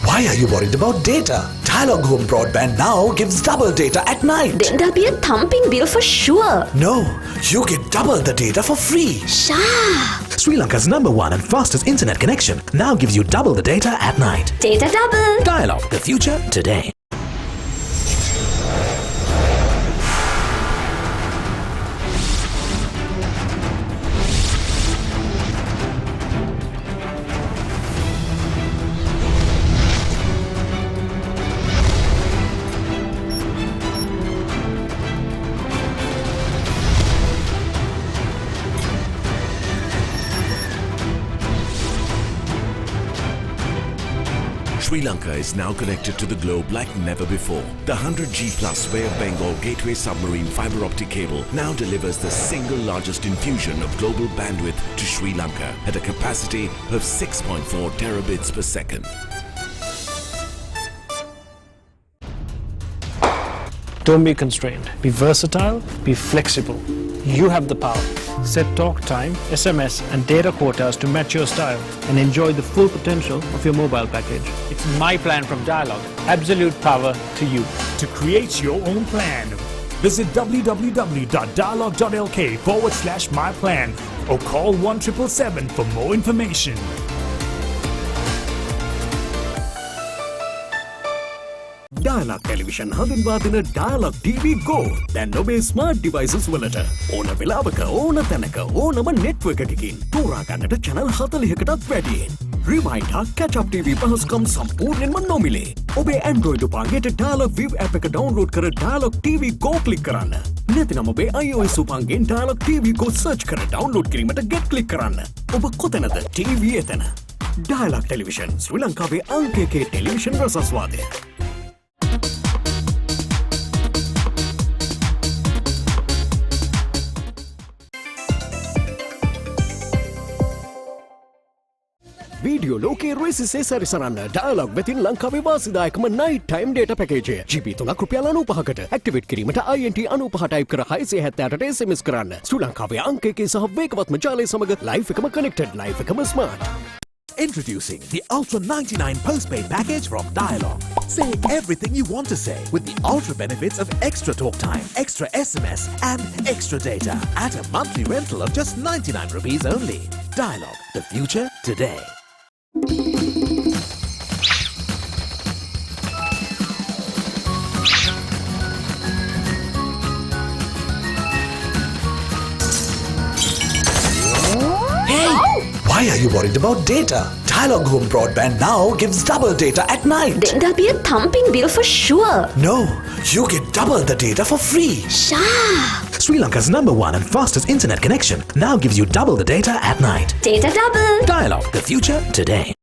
Why are you worried about data? Dialog Home Broadband now gives double data at night. Then there'll be a thumping bill for sure. No, you get double the data for free. Sha! Sri Lanka's #1 and fastest internet connection now gives you double the data at night. Data double. Dialog, the future today. Sri Lanka is now connected to the globe like never before. The 100G plus Bay of Bengal Gateway submarine fiber optic cable now delivers the single largest infusion of global bandwidth to Sri Lanka at a capacity of 6.4 terabits per second. Don't be constrained. Be versatile, be flexible. You have the power. Set talk time, SMS and data quotas to match your style and enjoy the full potential of your mobile package. It's my plan from Dialog. Absolute power to you. To create your own plan, visit www.dialog.lk/myplan or call 1777 for more information. Dialog Television හඳුන්වා දෙන Dialog TV Go දැන් ඔබේ smart devices වලට ඕන වෙලාවක ඕන තැනක ඕනම network එකකින් තෝරා ගන්නට channel 40කටත් වැඩියෙන්. Rewind හා catch up TV පහසුකම් සම්පූර්ණයෙන්ම නොමිලේ. ඔබේ Android උපංගයට Dialog Viv app එක download කර Dialog TV Go click කරන්න. නැතිනම් ඔබේ iOS උපංගෙන් Dialog TV Go search කර download කිරීමට get click කරන්න. ඔබ කොතැනද TV එතන. Dialog Television ශ්‍රී ලංකාවේ අංක 1 ටෙලිවිෂන් රසස්වාදය. වීඩියෝ ලෝකයේ රේසිසේ සැරිසරන්න ඩයලොග් වෙතින් ලංකාවේ වාසිදායකම night time data package GB 3ක් රුපියල් 95කට ඇක්ටිවේට් කිරීමට INT 95 ටයිප් කර 678ට SMS කරන්න ශ්‍රී ලංකාවේ අංක 1 සහ වේගවත්ම ජාලය සමග ලයිෆ් එකම connected ලයිෆ් එකම smart. Introducing the Ultra 99 postpaid package from Dialog. Say everything you want to say with the ultra benefits of extra talk time, extra SMS and extra data at a monthly rental of just 99 rupees only. Dialog, the future today. Why are you worried about data? Dialog Home Broadband now gives double data at night. Then there'll be a thumping bill for sure. No, you get double the data for free. Sha! Sri Lanka's #1 and fastest internet connection now gives you double the data at night. Data double. Dialog, the future today.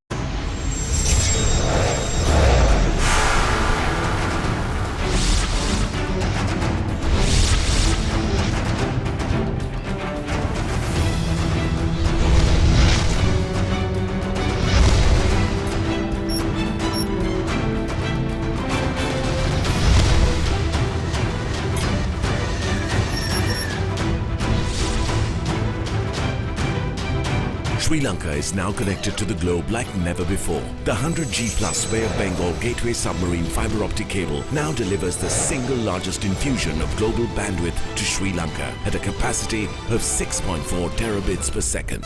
Sri Lanka is now connected to the globe like never before. The 100G plus Bay of Bengal Gateway submarine fiber optic cable now delivers the single largest infusion of global bandwidth to Sri Lanka at a capacity of 6.4 terabits per second.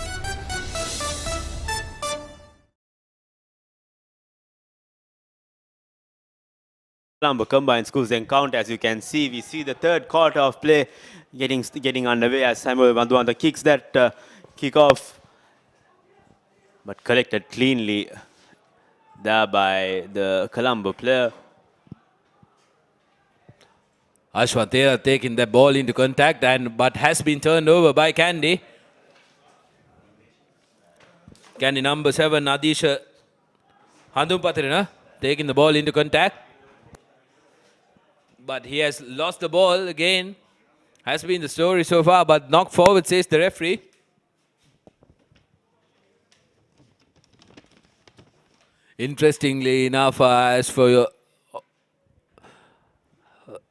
Colombo Combined Schools encounter. As you can see, we see the third quarter of play getting underway as Samuel Madhuanta kicks that kick off, but collected cleanly there by the Colombo player. Ashwantera taking the ball into contact but has been turned over by Kandy. Kandy number 7, Adisha Handumpatirina taking the ball into contact. But he has lost the ball again. Has been the story so far, but knocked forward, says the referee. Interestingly enough, as for your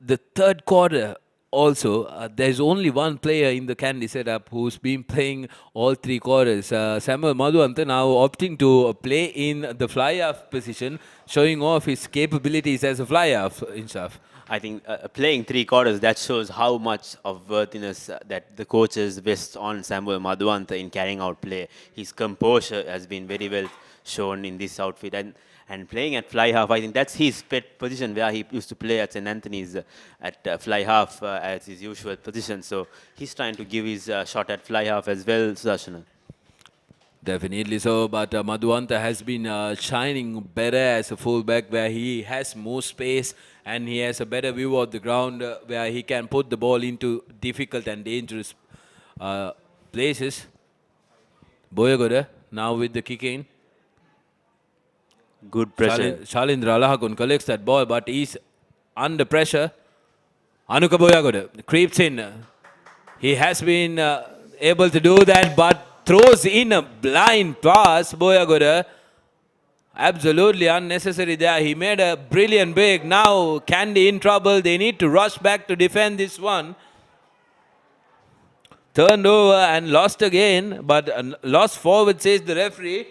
the third quarter also, there's only one player in the Kandy setup who's been playing all 3 quarters. Samuel Madhuanta now opting to play in the fly-half position, showing off his capabilities as a fly-half, Insaf. I think playing 3 quarters, that shows how much of worthiness that the coaches vest on Samuel Madhuanta in carrying out play. His composure has been very well shown in this outfit. And playing at fly half, I think that's his pet position where he used to play at St. Anthony's at fly half as his usual position. So he's trying to give his shot at fly half as well, Sudarshana. Definitely so, but Madhuanta has been shining better as a fullback where he has more space and he has a better view of the ground where he can put the ball into difficult and dangerous places. Boyagoda now with the kick in. Good pressure. Shalindra Alahakun collects that ball, but he's under pressure. Anuka Boyagoda creeps in. He has been able to do that, but throws in a blind pass. Boyagoda, absolutely unnecessary there. He made a brilliant break. Now Kandy in trouble. They need to rush back to defend this one. Turned over and lost again, but lost forward, says the referee.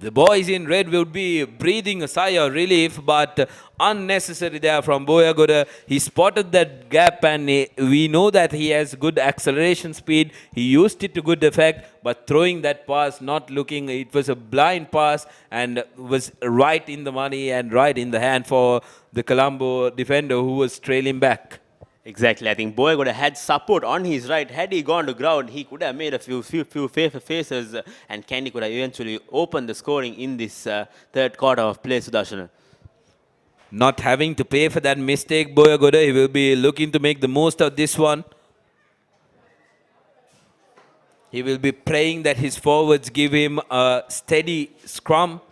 The boys in red would be breathing a sigh of relief, but unnecessary there from Boyagoda. He spotted that gap and we know that he has good acceleration speed. He used it to good effect, but throwing that pass, not looking, it was a blind pass and was right in the money and right in the hand for the Colombo defender who was trailing back. Exactly. I think Boyagoda had support on his right. Had he gone to ground, he could have made a few faces and Kandy could have eventually opened the scoring in this third quarter of play, Sudarshana. Not having to pay for that mistake, Boyagoda, he will be looking to make the most of this one. He will be praying that his forwards give him a steady scrum.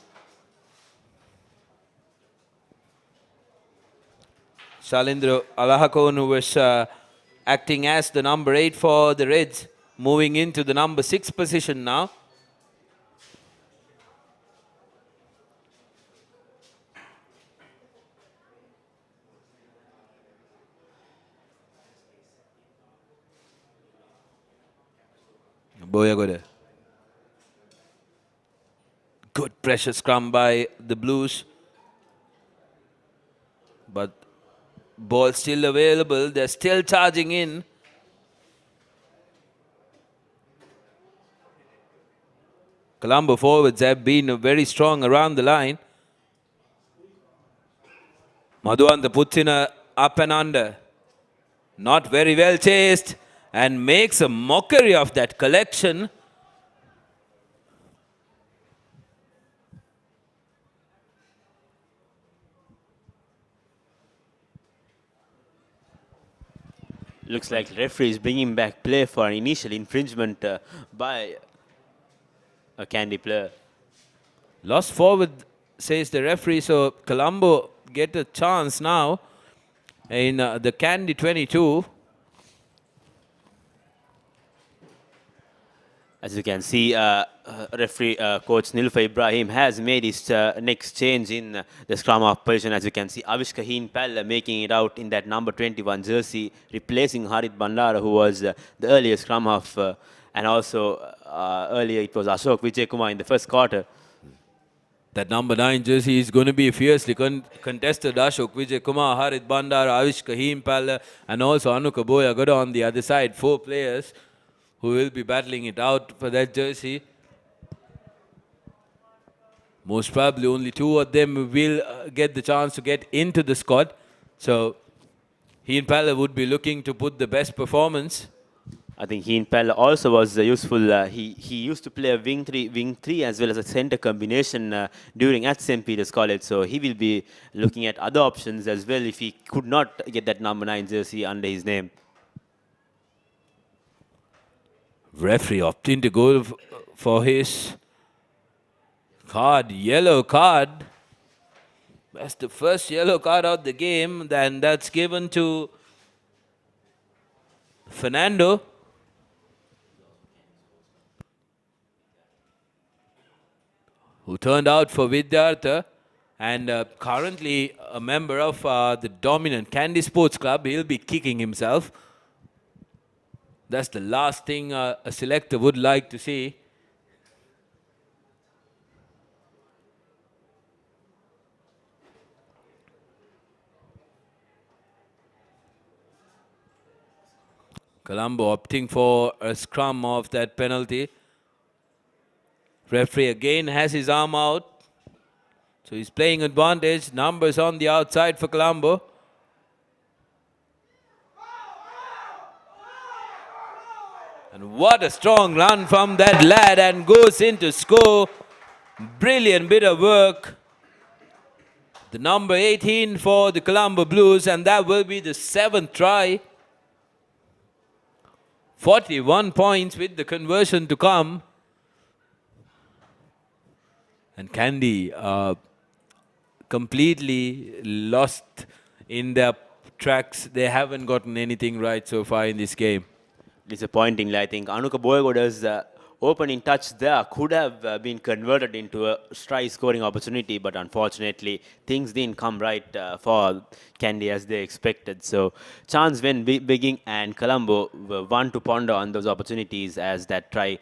Shalindra Alahakon, who was acting as the number 8 for the Reds, moving into the number 6 position now. Boyagoda. Good pressure scrum by the Blues. But ball still available. They're still charging in. Colombo forwards have been very strong around the line. Madhuanta puts in a up and under. Not very well chased and makes a mockery of that collection. Looks like referee is bringing back play for an initial infringement by a Kandy player. Lost forward, says the referee, so Colombo get a chance now in the Kandy 22. As you can see, referee coach Nilfa Ibrahim has made his next change in the scrum half position. As you can see, Avishka Palla making it out in that number 21 jersey, replacing Harit Bandara, who was the earlier scrum half. And also earlier it was Ashok Vijay Kumar in the first quarter. That number 9 jersey is going to be fiercely contested. Ashok Vijay Kumar, Harit Bandara, Avishka Palla, and also Anuka Boyagoda on the other side. 4 players who will be battling it out for that jersey. Most probably only 2 of them will get the chance to get into the squad. So Heen would be looking to put the best performance. I think Heen also was useful. He used to play a wing three as well as a center combination during at St. Peter's College. So he will be looking at other options as well if he could not get that number 9 jersey under his name. Referee opting to go for his card, yellow card. That's the first yellow card out the game. Then that's given to Fernando. Who turned out for Vidyartha and currently a member of the dominant Kandy Sports Club. He'll be kicking himself. That's the last thing a selector would like to see. Colombo opting for a scrum of that penalty. Referee again has his arm out. So he's playing advantage. Numbers on the outside for Colombo. And what a strong run from that lad, and goes in to score. Brilliant bit of work. The number 18 for the Colombo Blues, and that will be the 7th try. 41 points with the conversion to come. And Kandy completely lost in their tracks. They haven't gotten anything right so far in this game. Disappointingly, I think Anuka Boyagoda's opening touch there could have been converted into a strike scoring opportunity, but unfortunately things didn't come right for Kandy as they expected. So chance went begging, and Colombo were one to ponder on those opportunities as that try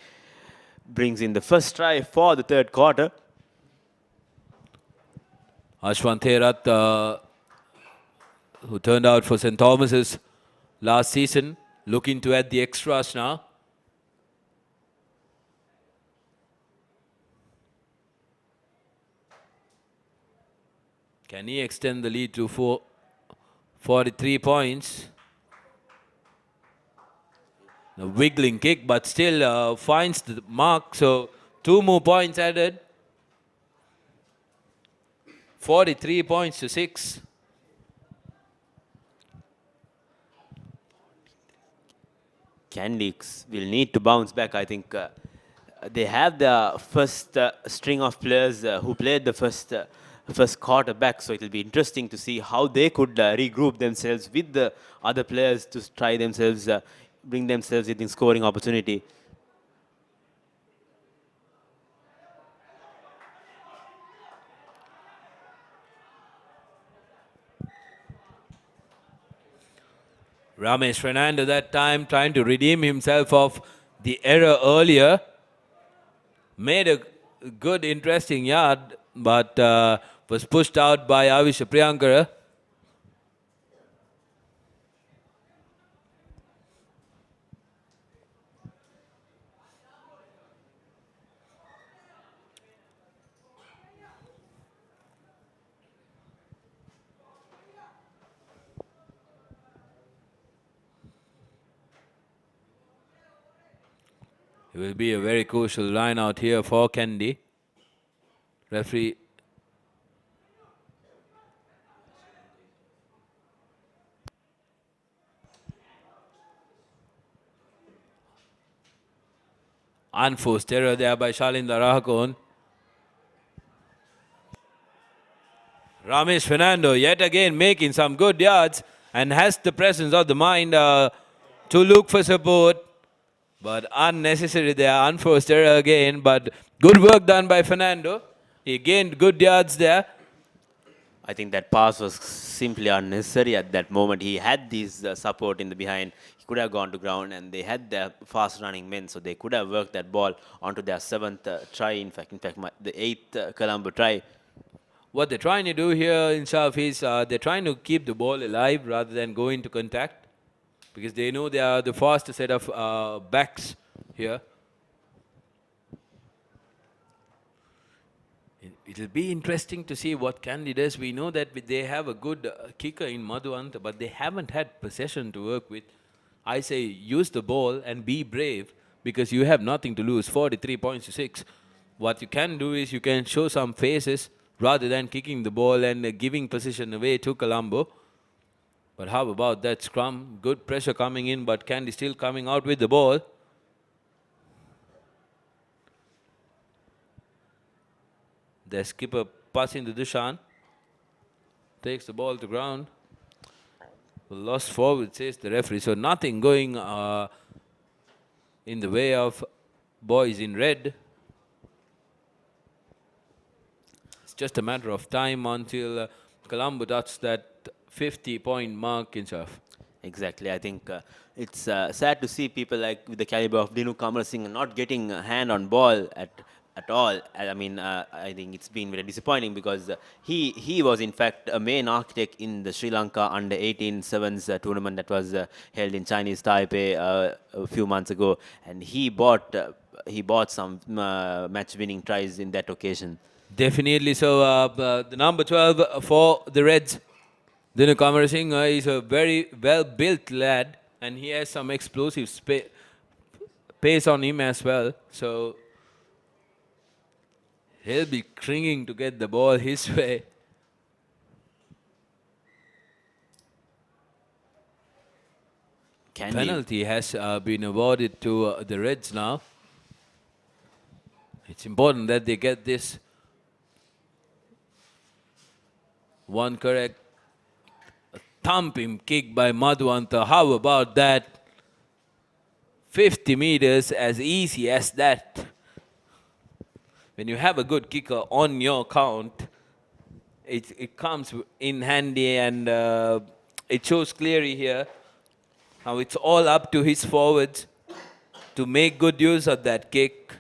brings in the first try for the third quarter. Ashwant Therath, who turned out for St. Thomas's last season, looking to add the extras now. Can he extend the lead to 43 points? A wiggling kick, but still finds the mark. So 2 more points added. 43 points to 6. Kandy will need to bounce back. I think they have the first string of players who played the first quarter back, so it will be interesting to see how they could regroup themselves with the other players to try themselves, bring themselves within scoring opportunity. Ramesh Fernando that time trying to redeem himself of the error earlier. Made a good, interesting yard, but was pushed out by Avisha Priyankara. It will be a very crucial line out here for Kandy. Referee unforced error there by Shalinda Rahakon. Ramesh Fernando yet again making some good yards and has the presence of the mind to look for support. But unnecessary there, unforced error again. But good work done by Fernando. He gained good yards there. I think that pass was simply unnecessary at that moment. He had this support in the behind. He could have gone to ground, and they had their fast-running men, so they could have worked that ball onto their 7th try. In fact, the 8th Colombo try. What they're trying to do here in South is they're trying to keep the ball alive rather than go into contact, because they know they are the faster set of backs here. It'll be interesting to see what Kandy does. We know that they have a good kicker in Madhuanta, but they haven't had possession to work with. I say use the ball and be brave because you have nothing to lose. 43 points to 6. What you can do is you can show some faces rather than kicking the ball and giving position away to Colombo. But how about that scrum? Good pressure coming in, but Kandy still coming out with the ball. The skipper passing to Dushan. Takes the ball to ground. Lost forward, says the referee. So nothing going in the way of boys in red. It's just a matter of time until Colombo touches that 50-point mark in surf. Exactly. I think it's sad to see people like with the caliber of Dinu Kamarasinghe not getting a hand on ball at all. I mean, I think it's been very disappointing because he was in fact a main architect in the Sri Lanka under-18 sevens tournament that was held in Chinese Taipei a few months ago, and he bought some match-winning tries in that occasion. Definitely. So the number 12 for the Reds, Dinu Kamarasinghe, is a very well-built lad, and he has some explosive pace on him as well. So he'll be clinging to get the ball his way. Penalty has been awarded to the Reds now. It's important that they get this one correct. A thumping kick by Madhuanta. How about that? 50 meters, as easy as that. When you have a good kicker on your count, it comes in handy, and it shows clearly here how it's all up to his forwards to make good use of that kick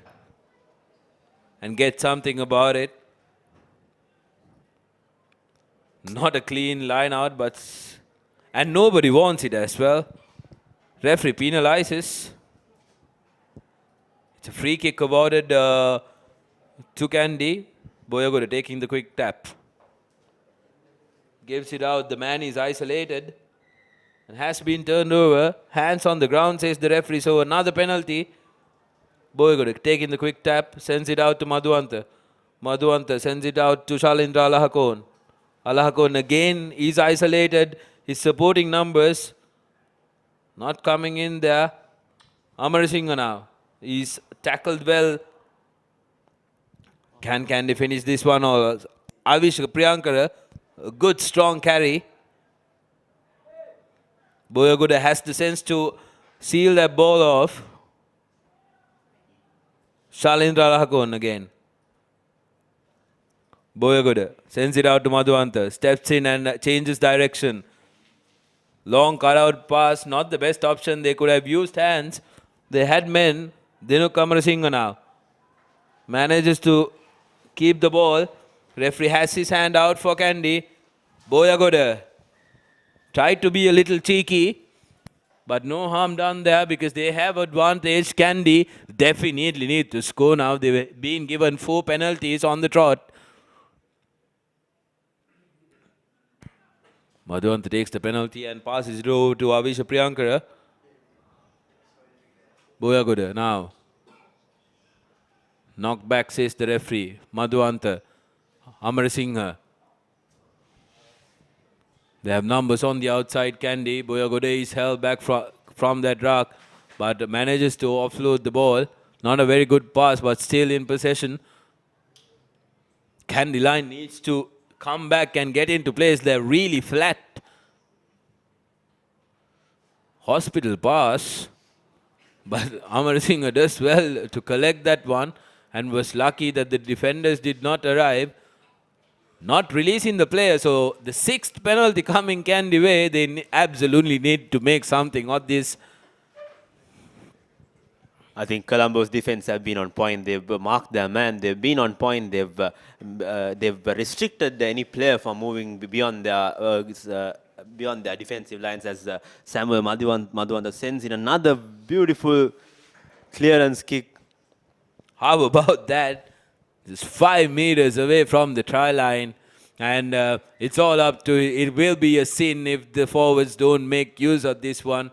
and get something about it. Not a clean line out, but and nobody wants it as well. Referee penalizes. It's a free kick awarded to Kandy. Boyagoda taking the quick tap. Gives it out. The man is isolated and has been turned over. Hands on the ground, says the referee. So another penalty. Boyagoda taking the quick tap. Sends it out to Madhuanta. Madhuanta sends it out to Shalindra Alahakon. Alahakon again is isolated. His supporting numbers not coming in there. Amarasinghe now. He's tackled well. Can Kandy finish this one? Or Avish Priyankara, a good strong carry. Boyagoda has the sense to seal that ball off. Shalindra Alahakon again. Boyagoda sends it out to Madhuanta. Steps in and changes direction. Long cut-out pass, not the best option. They could have used hands. They had men. Dinu Kamarasinghe now manages to keep the ball. Referee has his hand out for Kandy. Boyagoda tried to be a little cheeky, but no harm done there because they have advantage. Kandy definitely need to score now. They've been given 4 penalties on the trot. Madhuanta takes the penalty and passes it over to Avisha Priyankara. Boyagoda now. Knocked back, says the referee. Madhuanta. Amarasinghe. They have numbers on the outside. Kandy. Boyagoda is held back from that rock, but manages to offload the ball. Not a very good pass, but still in possession. Kandy line needs to come back and get into place. They're really flat. Hospital pass. But Amarasinghe does well to collect that one and was lucky that the defenders did not arrive. Not releasing the player. So the 6th penalty coming Kandy way. They absolutely need to make something of this. I think Colombo's defense have been on point. They've marked their man. They've been on point. They've restricted any player from moving beyond their defensive lines. As Samuel Madhuanta sends in another beautiful clearance kick. How about that? Just 5 meters away from the try line. And it's all up to, it will be a sin if the forwards don't make use of this one.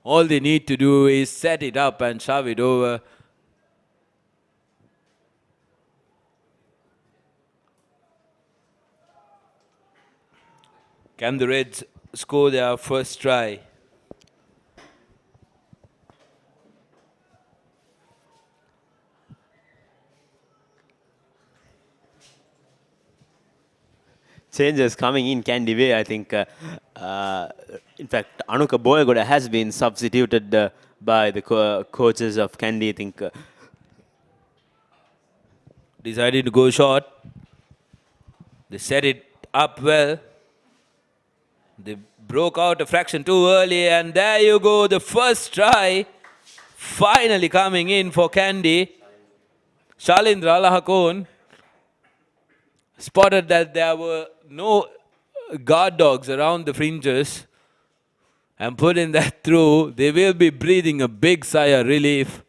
All they need to do is set it up and shove it over. Can the Reds score their first try? Changes coming in Kandy way, I think. In fact, Anuka Boyagoda has been substituted by the coaches of Kandy, I think. Decided to go short. They set it up well. They broke out a fraction too early, and there you go, the first try finally coming in for Kandy. Shalindra Lahakon spotted that there were no guard dogs around the fringes and putting that through. They will be breathing a big sigh of relief.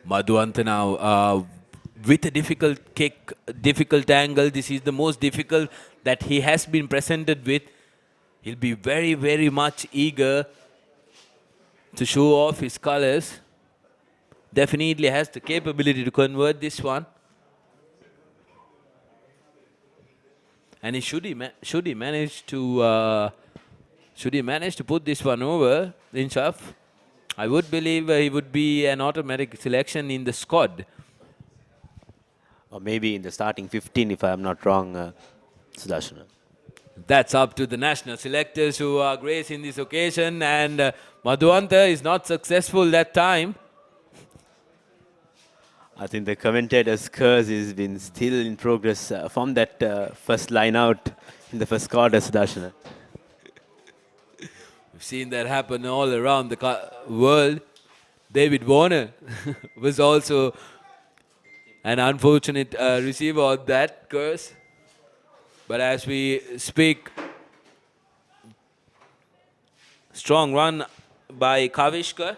Madhuanta now with a difficult kick, difficult angle. This is the most difficult that he has been presented with. He'll be very, very much eager to show off his colors. Definitely has the capability to convert this one. And should he manage to put this one over Inshaf, I would believe he would be an automatic selection in the squad. Or maybe in the starting 15, if I'm not wrong, Sudarshana. That's up to the national selectors who are gracing this occasion. And Madhuanta is not successful that time. I think the commentator's curse has been still in progress from that first line out in the first quarter, Sudarshana. We've seen that happen all around the world. David Warner was also an unfortunate receiver of that curse. But as we speak, strong run by Kavishka.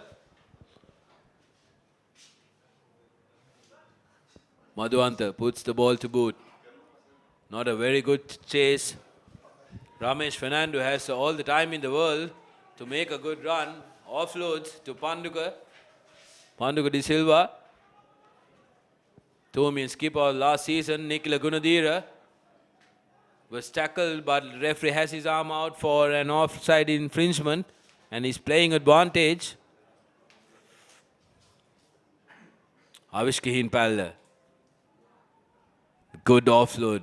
Madhuanta puts the ball to boot. Not a very good chase. Ramesh Fernando has all the time in the world to make a good run. Offloads to Panduka. Panduka de Silva. Tomian skipper last season, Nicola Gunadira, was tackled, but the referee has his arm out for an offside infringement and he's playing advantage. Avishkahin Palla. Good offload.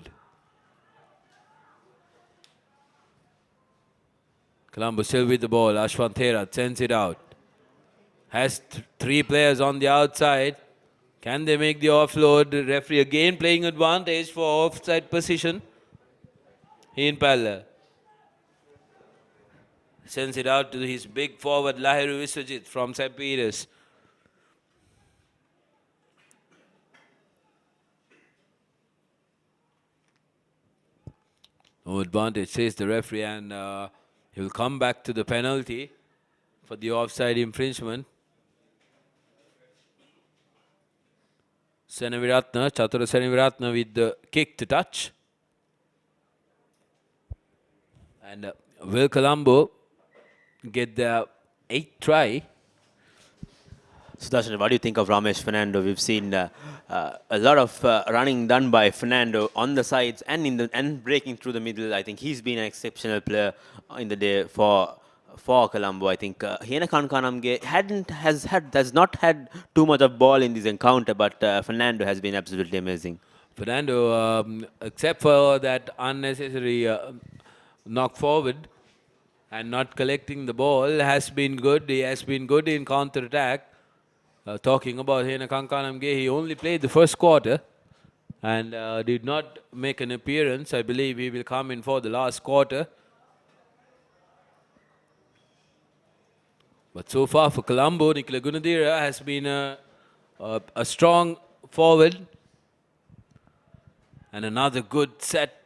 Colombo still with the ball. Ashwant Thera sends it out. Has three players on the outside. Can they make the offload? The referee again playing advantage for offside position. Heen Palla sends it out to his big forward Lahiru Viswajit from St. Peter's. No advantage, says the referee, and he'll come back to the penalty for the offside infringement. Senaviratna, Chatura Senaviratna with the kick to touch. And will Colombo get the 8th try? Sudarshan, what do you think of Ramesh Fernando? We've seen a lot of running done by Fernando on the sides and breaking through the middle. I think he's been an exceptional player in the day for Colombo. I think Hena Kankanamge has not had too much of ball in this encounter, but Fernando has been absolutely amazing. Fernando, except for that unnecessary knock forward and not collecting the ball, has been good. He has been good in counter-attack. Talking about Hena Kankanamge, he only played the first quarter and did not make an appearance. I believe he will come in for the last quarter. But so far for Colombo, Nicola Gunadira has been a strong forward. And another good set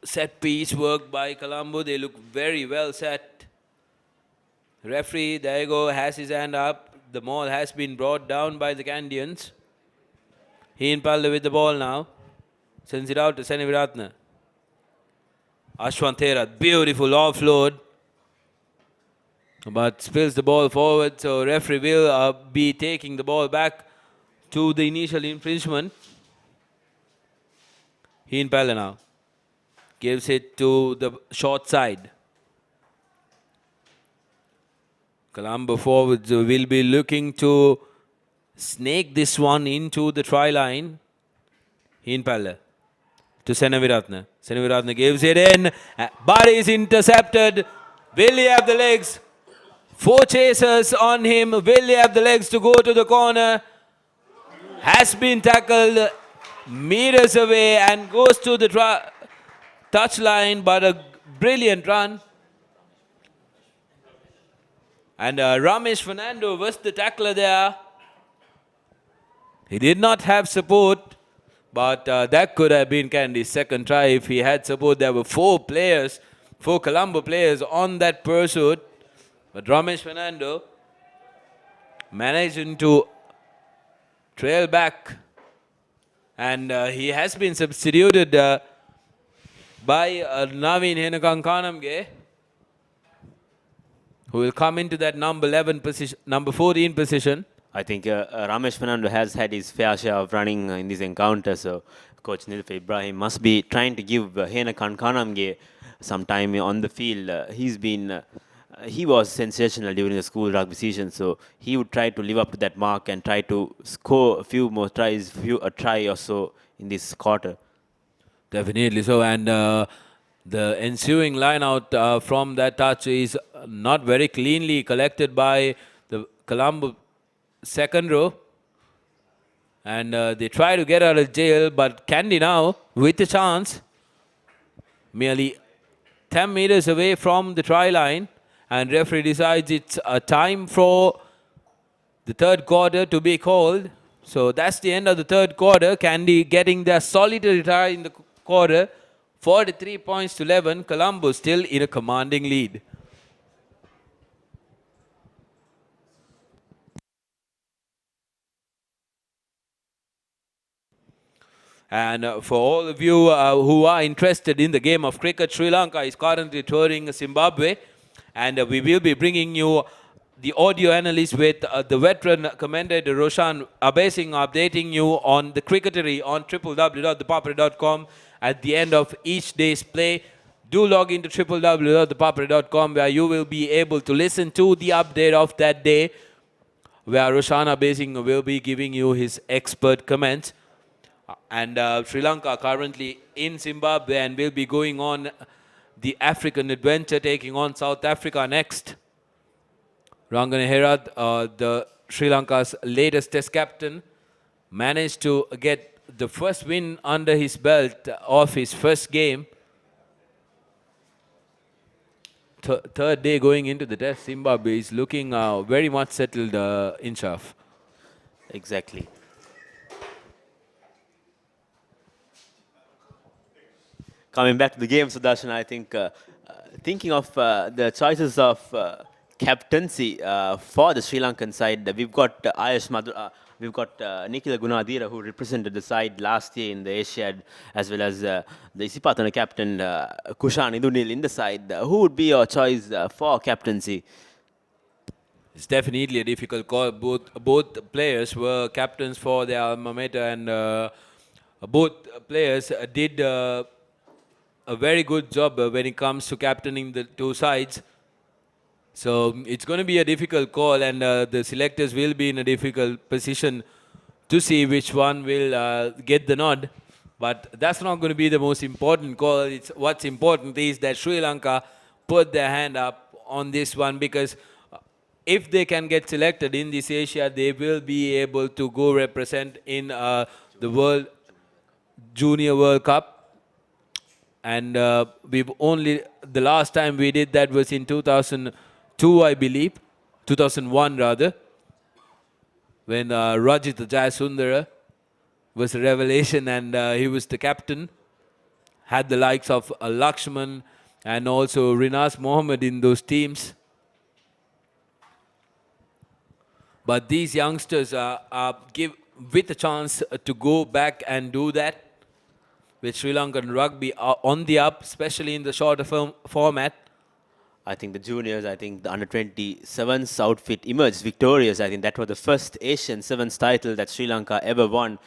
set piece work by Colombo. They look very well set. Referee, there you go, has his hand up. The ball has been brought down by the Kandians. Heen Palde with the ball now. Sends it out to Seneviratne. Ashwanthera, beautiful offload. But spills the ball forward, so referee will be taking the ball back to the initial infringement. Heen Palde now. Gives it to the short side. Colombo forwards will be looking to snake this one into the try line. Heen Palde to Seneviratne. Seneviratne gives it in, but is intercepted. Will he have the legs? 4 chasers on him. Will he have the legs to go to the corner? Has been tackled meters away and goes to the touchline, but a brilliant run. And Ramesh Fernando was the tackler there. He did not have support, but that could have been Kandy's second try if he had support. There were 4 Colombo players on that pursuit. But Ramesh Fernando managing to trail back. And he has been substituted by Naveen Henakankanamge, who will come into that number 11 position, number 14 position. I think Ramesh Fernando has had his fair share of running in this encounter, so Coach Nilfa Ibrahim must be trying to give Hena Kankanamge some time on the field. He was sensational during the school rugby season, so he would try to live up to that mark and try to score a few more tries, a try or so in this quarter. Definitely so, and the ensuing line out from that touch is not very cleanly collected by the Colombo second row. And they try to get out of jail, but Kandy now with a chance, merely 10 meters away from the try line. And referee decides it's a time for the third quarter to be called. So that's the end of the third quarter. Kandy getting their solitary try in the quarter. 43 points to 11. Colombo still in a commanding lead. And for all of you who are interested in the game of cricket, Sri Lanka is currently touring Zimbabwe. And we will be bringing you the audio analyst with the veteran commentator Roshan Abesing updating you on the cricketery on www.thepapare.com at the end of each day's play. Do log into www.thepapare.com where you will be able to listen to the update of that day, where Roshan Abesing will be giving you his expert comments. And Sri Lanka currently in Zimbabwe and will be going on the African adventure, taking on South Africa next. Rangana Herath, the Sri Lanka's latest test captain, managed to get the first win under his belt of his first game. Third day going into the test, Zimbabwe is looking very much settled, Inshaf. Exactly. Coming back to the game, Sudarshan, I think thinking of the choices of captaincy for the Sri Lankan side, we've got we've got Nikila Gunadhira, who represented the side last year in the Asiad, as well as the Isipatana captain Kushan Idunil in the side. Who would be your choice for captaincy? It's definitely a difficult call. Both players were captains for their alma mater, and both players did a very good job when it comes to captaining the two sides. So it's going to be a difficult call, and the selectors will be in a difficult position to see which one will get the nod. But that's not going to be the most important call. What's important is that Sri Lanka put their hand up on this one, because if they can get selected in this Asia, they will be able to go represent in the Junior World Cup. And the last time we did that was in 2002, I believe, 2001 rather, when Rajit Jayasundara was a revelation, and he was the captain, had the likes of Lakshman and also Rinas Mohammed in those teams. But these youngsters are give with a chance to go back and do that with Sri Lankan rugby on the up, especially in the shorter format. I think the juniors, I think the under-27s outfit emerged victorious. I think that was the first Asian Sevens title that Sri Lanka ever won.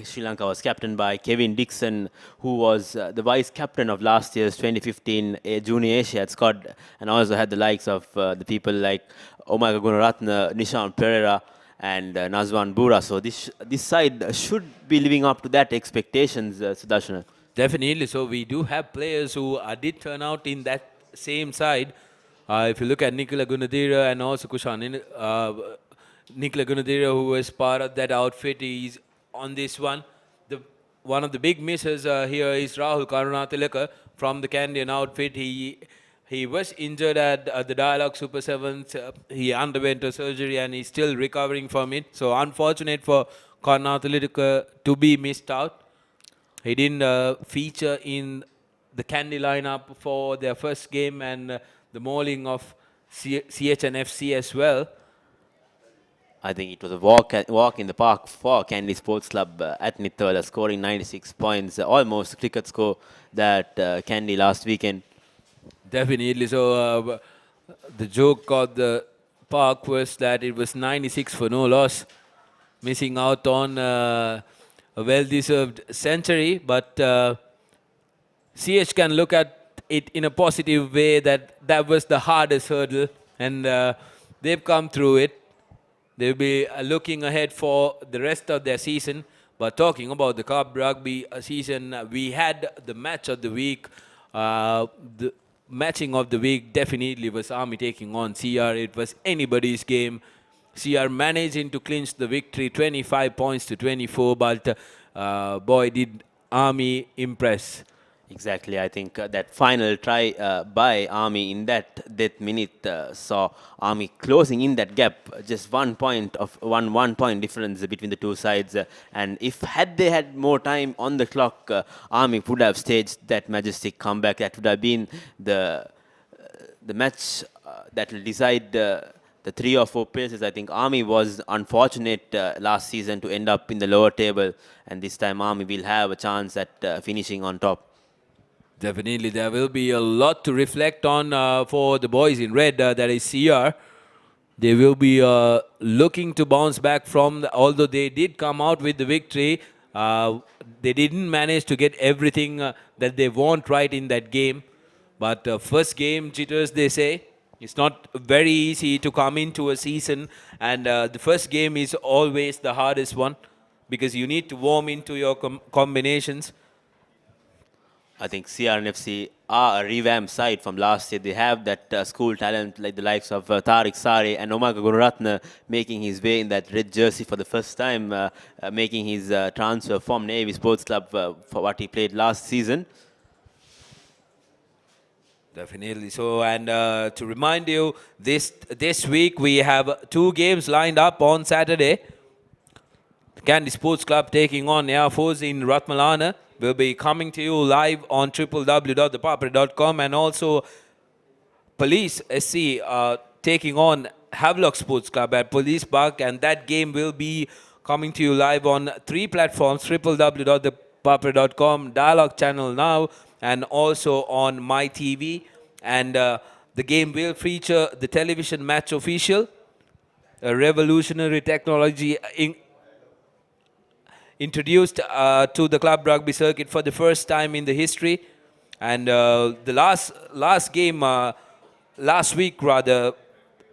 Sri Lanka was captained by Kevin Dixon, who was the vice captain of last year's 2015 Junior Asiad squad, and also had the likes of the people like Omega Gunaratne, Nishan Pereira, and Nazwan Bura. So this side should be living up to that expectations, Sudarshana. Definitely. So we do have players who did turn out in that same side. If you look at Nicola Gunadira and also Kushan, Nicola Gunadira, who was part of that outfit, is on this one. One of the big misses here is Rahul Karunatilaka from the Candian outfit. He was injured at the Dialogue Super Sevens. He underwent a surgery and he's still recovering from it. So unfortunate for Karunatilaka to be missed out. He didn't feature in the Kandy lineup for their first game and the mauling of CHNFC as well. I think it was a walk in the park for Kandy Sports Club at Nithala, scoring 96 points, almost the cricket score that Kandy last weekend. Definitely. So the joke of the park was that it was 96 for no loss, missing out on a well-deserved century, but CH can look at it in a positive way that was the hardest hurdle and they've come through it. They'll be looking ahead for the rest of their season. But talking about the club rugby season, we had the match of the week. The matching of the week definitely was Army taking on CR. It was anybody's game. CR managing to clinch the victory, 25 points to 24, but boy, did Army impress. Exactly. I think that final try by Army in that death minute saw Army closing in that gap, just 1 point of one point difference between the two sides. And if had they had more time on the clock, Army would have staged that majestic comeback. That would have been the match that will decide the 3 or 4 places. I think Army was unfortunate last season to end up in the lower table, and this time Army will have a chance at finishing on top. Definitely, there will be a lot to reflect on for the boys in red, that is CR. They will be looking to bounce back from, although they did come out with the victory, they didn't manage to get everything that they want right in that game. But first game jitters, they say. It's not very easy to come into a season, and the first game is always the hardest one because you need to warm into your combinations. I think CRNFC are a revamped side from last year. They have that school talent like the likes of Tariq Sari and Omega Gunaratne making his way in that red jersey for the first time, making his transfer from Navy Sports Club for what he played last season. Definitely. So, and to remind you, this week we have 2 games lined up on Saturday. Kandy Sports Club taking on Air Force in Ratmalana. Will be coming to you live on www.thepapare.com, and also Police SC taking on Havelock Sports Club at Police Park, and that game will be coming to you live on 3 platforms: www.thepapare.com, Dialogue Channel Now, and also on My TV. And the game will feature the television match official, a revolutionary technology introduced to the club rugby circuit for the first time in the history. And the last game, last week rather,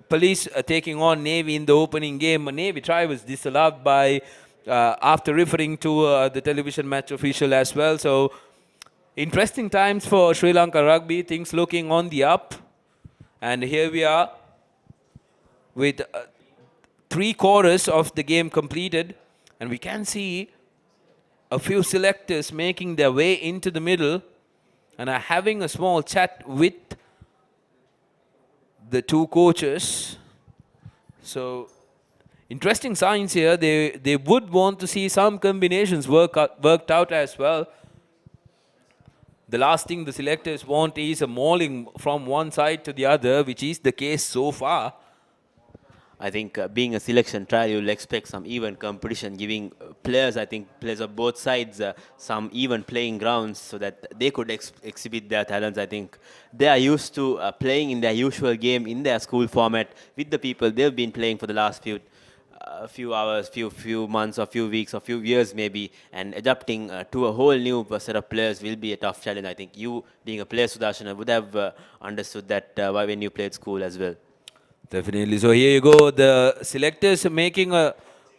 Police taking on Navy in the opening game. Navy try was disallowed by after referring to the television match official as well. So interesting times for Sri Lanka rugby, things looking on the up. And here we are with 3 quarters of the game completed. And we can see a few selectors making their way into the middle and are having a small chat with the 2 coaches. So, interesting signs here. They would want to see some combinations worked out as well. the last thing the selectors want is a mauling from one side to the other, which is the case so far. I think being a selection trial, you'll expect some even competition, giving players, I think players of both sides, some even playing grounds so that they could exhibit their talents. I think they are used to playing in their usual game in their school format with the people they've been playing for the last few hours, few months, or few weeks, or few years maybe, and adapting to a whole new set of players will be a tough challenge. I think you, being a player, Sudarshana, would have understood that when you played school as well. Definitely. So here you go. The selectors are making a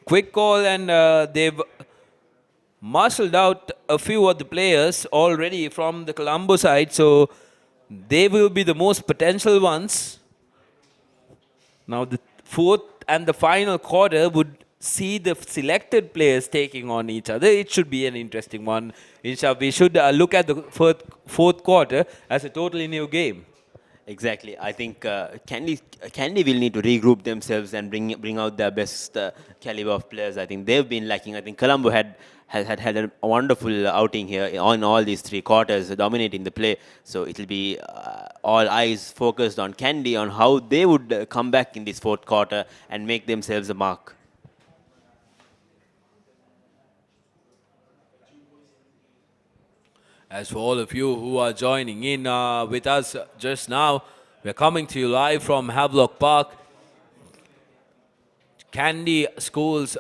quick call, and they've marshaled out a few of the players already from the Colombo side. So they will be the most potential ones. Now the fourth and the final quarter would see the selected players taking on each other. It should be an interesting one. Inshallah, we should look at the fourth quarter as a totally new game. Exactly. I think Kandy will need to regroup themselves and bring out their best caliber of players. I think they've been lacking. I think Colombo had a wonderful outing here on all these three quarters, dominating the play. So it'll be all eyes focused on Kandy, on how they would come back in this fourth quarter and make themselves a mark. As for all of you who are joining in with us just now, we're coming to you live from Havelock Park. Kandy schools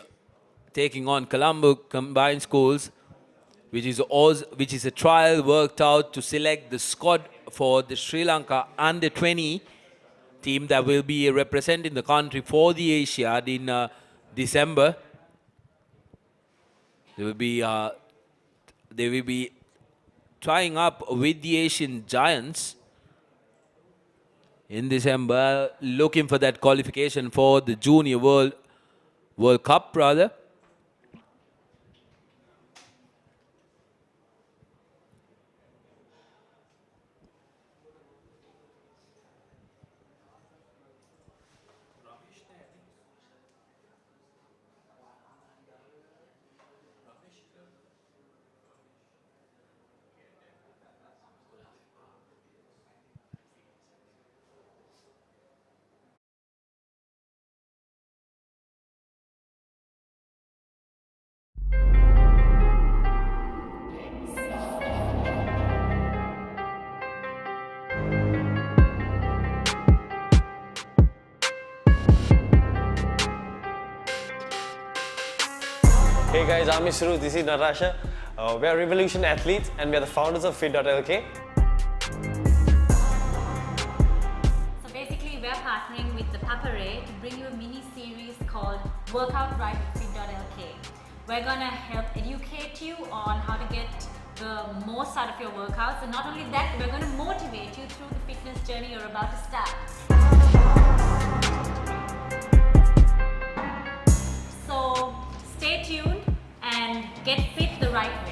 taking on Colombo combined schools, which is a trial worked out to select the squad for the Sri Lanka under 20 team that will be representing the country for the Asiad in December. They will be trying up with the Asian Giants in December, looking for that qualification for the Junior World Cup, rather. Hey guys, I'm Isru, this is Narasha. We are Revolution athletes and we are the founders of Fit.lk. So basically we're partnering with ThePapare to bring you a mini series called Workout Right with Fit.lk. We're going to help educate you on how to get the most out of your workouts, and not only that, we're going to motivate you through the fitness journey you're about to start. So stay tuned and get fit the right way.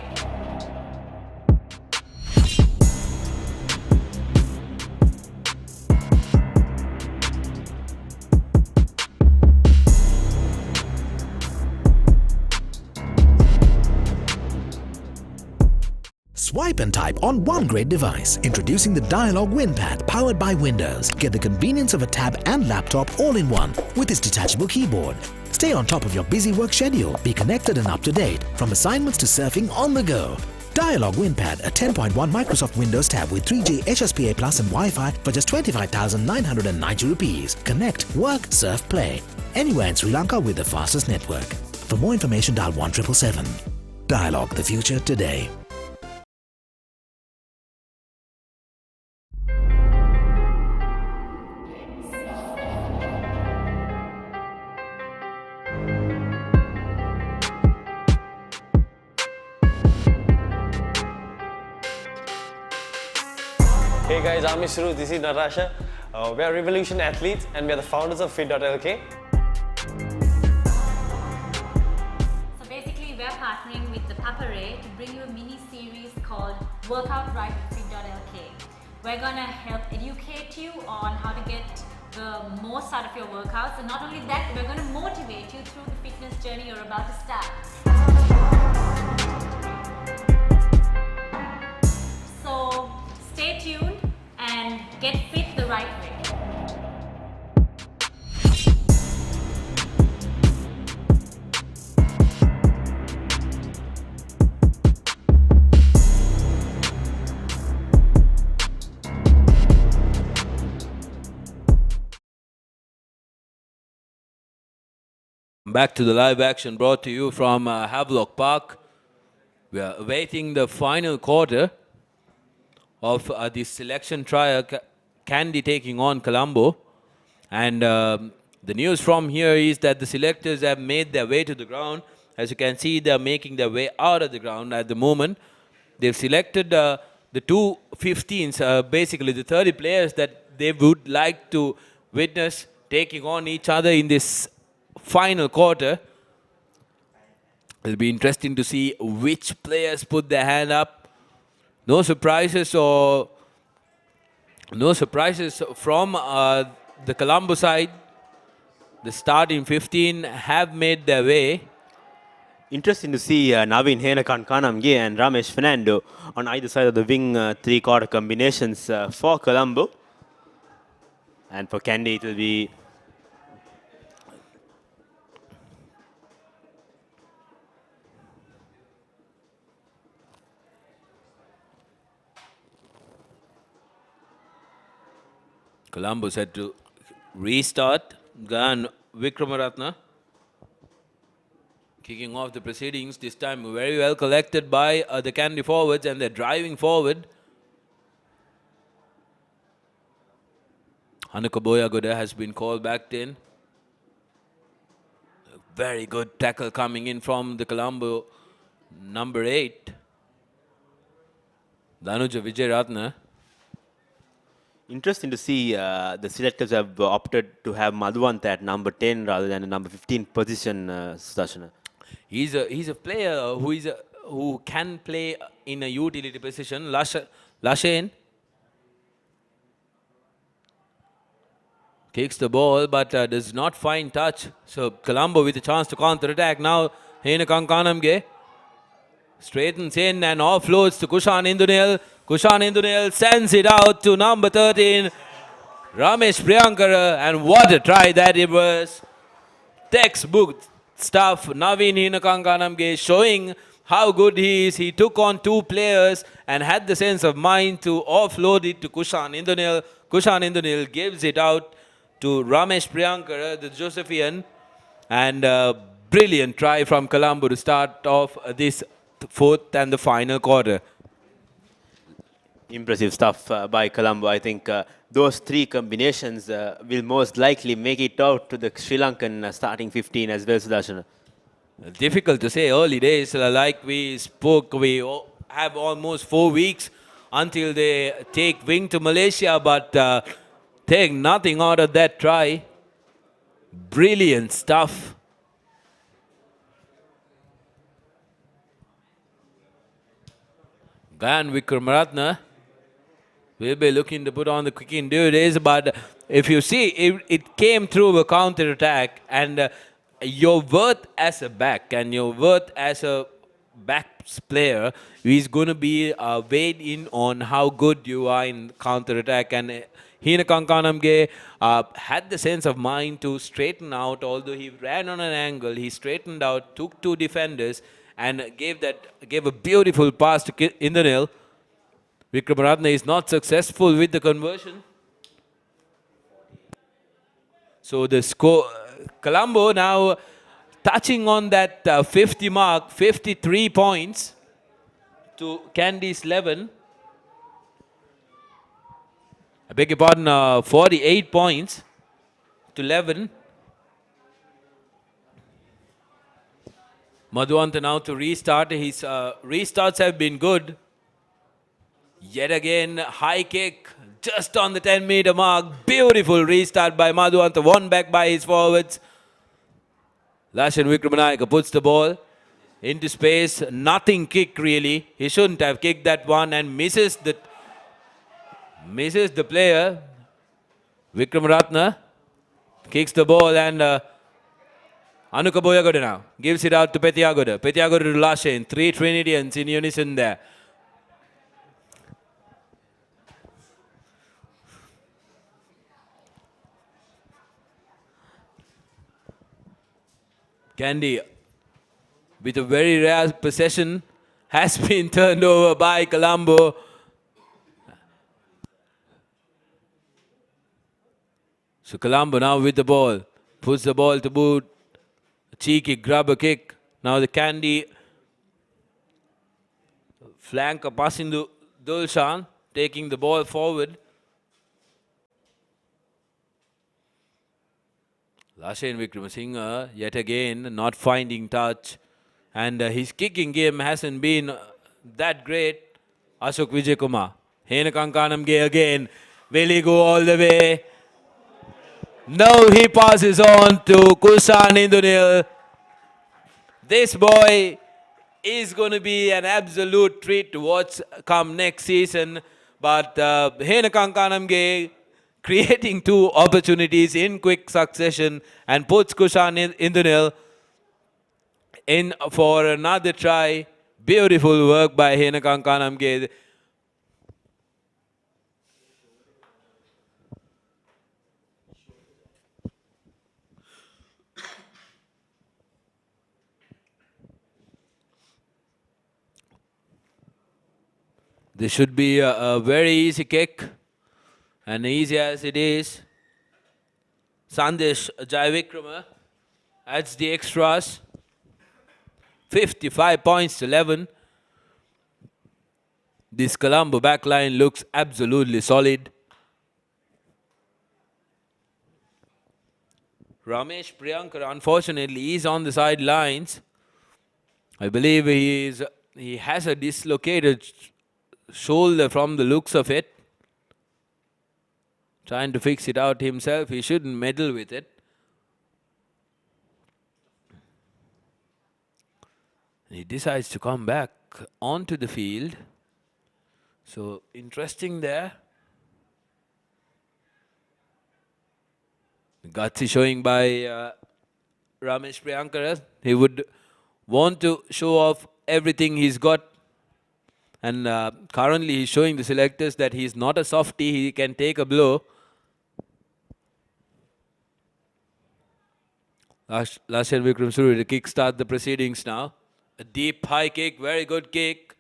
Swipe and type on one great device. Introducing the Dialog WinPad powered by Windows. Get the convenience of a tab and laptop all in one with its detachable keyboard. Stay on top of your busy work schedule. Be connected and up to date from assignments to surfing on the go. Dialog WinPad, a 10.1 Microsoft Windows tab with 3G HSPA Plus and Wi-Fi for just 25,990 rupees. Connect, work, surf, play. Anywhere in Sri Lanka with the fastest network. For more information, dial 1777. Dialog, the future today. Hey guys, I'm Isru, this is Narasha. We are Revolution athletes and we are the founders of Fit.lk. So basically we're partnering with ThePapare to bring you a mini series called Workout Right with Fit.lk. We're going to help educate you on how to get the most out of your workouts, and not only that, we're going to motivate you through the fitness journey you're about to start. So get fit the right way. Back to the live action brought to you from Havelock Park. We are awaiting the final quarter of the selection trial, Kandy taking on Colombo. And the news from here is that the selectors have made their way to the ground. As you can see, they're making their way out of the ground at the moment. They've selected the two 15s, basically the 30 players that they would like to witness taking on each other in this final quarter. It'll be interesting to see which players put their hand up. No surprises from the Colombo side. The starting 15 have made their way. Interesting to see Navin Kanamge and Ramesh Fernando on either side of the wing, three-quarter combinations for Colombo. And for Kandy, it will be Colombo said to restart. Gan Vikramaratne kicking off the proceedings. This time very well collected by the Kandy forwards, and they're driving forward. Hanuka Boyagoda has been called back in. A very good tackle coming in from the Colombo number 8. Danuja Vijayaratne. interesting to see the selectors have opted to have Madhuvant at number 10 rather than the number 15 position, Sudashana. He's a player who can play in a utility position. Lashen kicks the ball but does not find touch. So Colombo with a chance to counter-attack. Now Henakankanamge straightens in and offloads to Kushan Indunil. Kushan Indunil sends it out to number 13, Ramesh Priyankara. And what a try that it was. Textbook stuff. Navin Henakankanamge showing how good he is. He took on two players and had the sense of mind to offload it to Kushan Indunil. Kushan Indunil gives it out to Ramesh Priyankara, the Josephian. And brilliant try from Colombo to start off this fourth and the final quarter. Impressive stuff by Colombo. I think those three combinations will most likely make it out to the Sri Lankan starting 15 as well, Sudashana. Difficult to say. Early days, like we spoke, we have almost 4 weeks until they take wing to Malaysia, but take nothing out of that try. Brilliant stuff. Gan Vikramaratne will be looking to put on the kicking duties, but if you see, it came through a counter-attack, and your worth as a back and your worth as a backs player is going to be weighed in on how good you are in counter-attack. And Henakankanamge had the sense of mind to straighten out. Although he ran on an angle, he straightened out, took two defenders, and gave a beautiful pass to Indranil. Vikramaratne is not successful with the conversion. So the score, Colombo now touching on that 50 mark, 53 points to Kandy's 11. I beg your pardon, 48 points to 11. Madhuvanta now to restart. His restarts have been good. Yet again, high kick just on the 10-meter mark. Beautiful restart by Madhuvanta. Won back by his forwards. Lashan Vikramanayaka puts the ball into space. Nothing kick really. He shouldn't have kicked that one and misses the player. Vikramaratne kicks the ball and Anuka Boyagoda now gives it out to Petyagoda. Petyagoda to Lashan. 3 Trinidadians in unison there. Kandy, with a very rare possession, has been turned over by Colombo. So Colombo now with the ball, puts the ball to boot, a cheeky grubber kick. Now the Kandy flank passing to Dulshan, taking the ball forward. Lashen Wickramasinghe yet again not finding touch, and his kicking game hasn't been that great. Ashok Vijayakumar, Henakankanamge again, will he go all the way? No, he passes on to Kushan Indunil. This boy is going to be an absolute treat to watch come next season. But Henakankanamge creating two opportunities in quick succession and puts Kushan Indunil in for another try. Beautiful work by Henakankanamge. This should be a very easy kick, and easy as it is. Sandesh Jaivikrama adds the extras. 55 points to 11. This Colombo backline looks absolutely solid. Ramesh Priyankar, unfortunately, is on the sidelines. I believe he has a dislocated shoulder from the looks of it. Trying to fix it out himself. He shouldn't meddle with it. He decides to come back onto the field. So interesting there. Gutsy showing by Ramesh Priyankar. He would want to show off everything he's got. And currently he's showing the selectors that he's not a softie. He can take a blow. Lashen Vikram Suri to kickstart the proceedings now. A deep high kick, very good kick.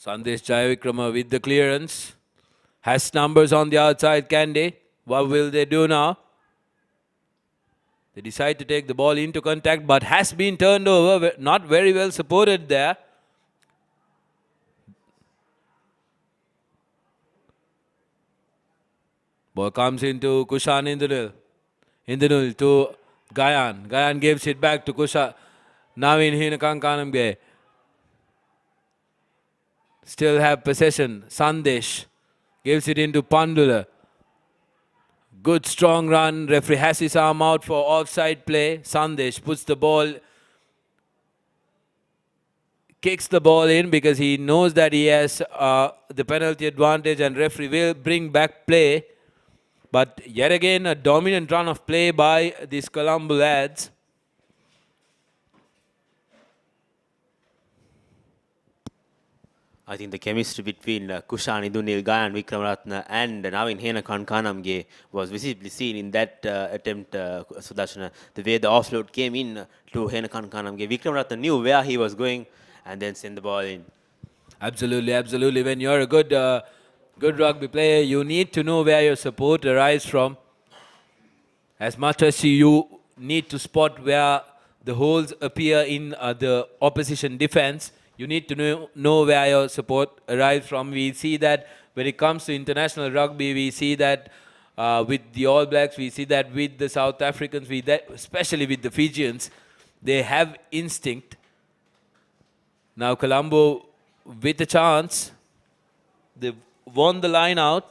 Sandesh Jayavikrama with the clearance. Has numbers on the outside, Kandy. What will they do now? They decide to take the ball into contact, but has been turned over. Not very well supported there. Ball comes into Kushan Indunil. Indunil to Gayan. Gayan gives it back to Kushan. Navin Henakankanamge. Still have possession. Sandesh gives it into Pandula. Good strong run. Referee has his arm out for offside play. Sandesh puts the ball, kicks the ball in because he knows that he has the penalty advantage and referee will bring back play. But yet again, a dominant run of play by these Colombo lads. I think the chemistry between Kushan Idunil, Gayan Vikramaratne and Navin Henakankanamge was visibly seen in that attempt, Sudarshana. The way the offload came in to Henakankanamge. Vikramaratne knew where he was going and then sent the ball in. Absolutely, absolutely. When you're a good rugby player, you need to know where your support arrives from. As much as you need to spot where the holes appear in the opposition defense, you need to know where your support arrives from. We see that when it comes to international rugby, we see that with the All Blacks, we see that with the South Africans, especially with the Fijians, they have instinct. Now Colombo with a chance. They've won the line out.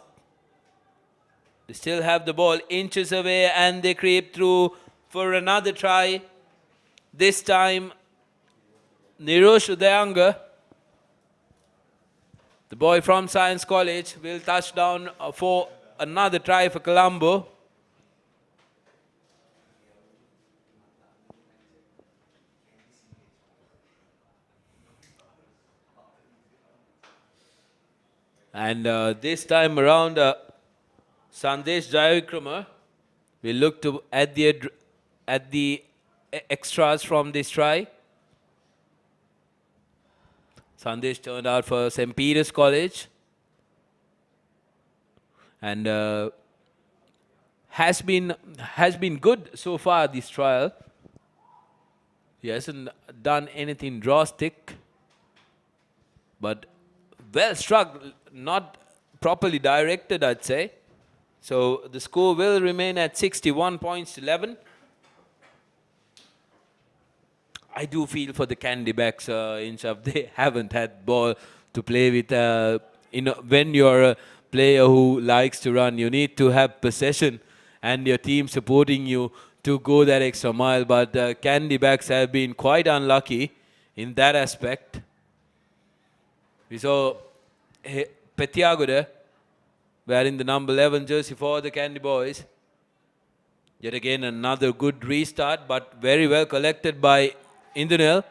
They still have the ball inches away and they creep through for another try. This time, Nirosh Udayanga, the boy from Science College, will touch down for another try for Colombo. And this time around, Sandesh Jayavikrama will look to at the extras from this try. Sandesh turned out for St. Peter's College and has been good so far this trial. He hasn't done anything drastic, but well struck, not properly directed, I'd say. So the score will remain at 61 points to 11. I do feel for the Kandy backs, Inshaf. They haven't had ball to play with. When you're a player who likes to run, you need to have possession and your team supporting you to go that extra mile. But Kandy backs have been quite unlucky in that aspect. We saw Petiago wearing the number 11 jersey for the Kandy boys. Yet again, another good restart, but very well collected by Indunil.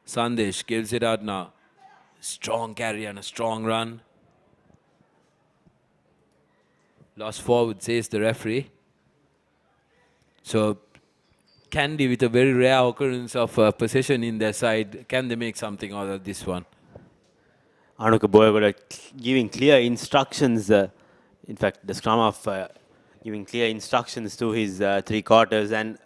Sandesh gives it out now. Strong carry and a strong run. Lost forward, says the referee. So, Kandy with a very rare occurrence of possession in their side. Can they make something out of this one? Anuka Boyagoda giving clear instructions. In fact, the scrum of giving clear instructions to his three quarters. And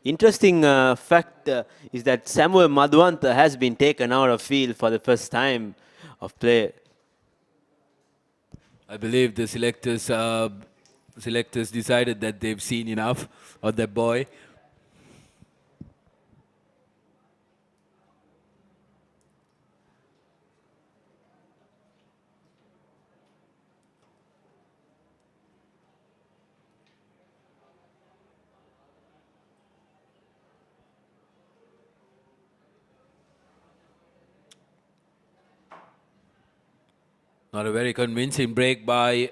interesting fact is that Samuel Madhwanta has been taken out of field for the first time of play. I believe the selectors decided that they've seen enough of that boy. Not a very convincing break by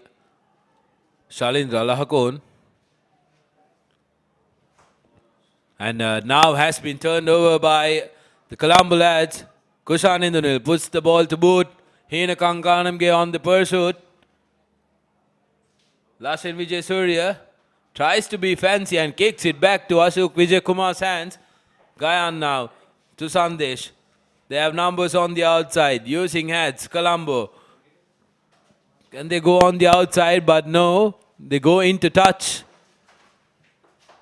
Shalindra Lahakon. And now has been turned over by the Colombo lads. Kushan Indunil puts the ball to boot. Hina Kankanamge on the pursuit. Lashin Vijay Surya tries to be fancy and kicks it back to Ashok Vijay Kumar's hands. Gayan now to Sandesh. They have numbers on the outside. Using heads, Colombo. Can they go on the outside? But no, they go into touch.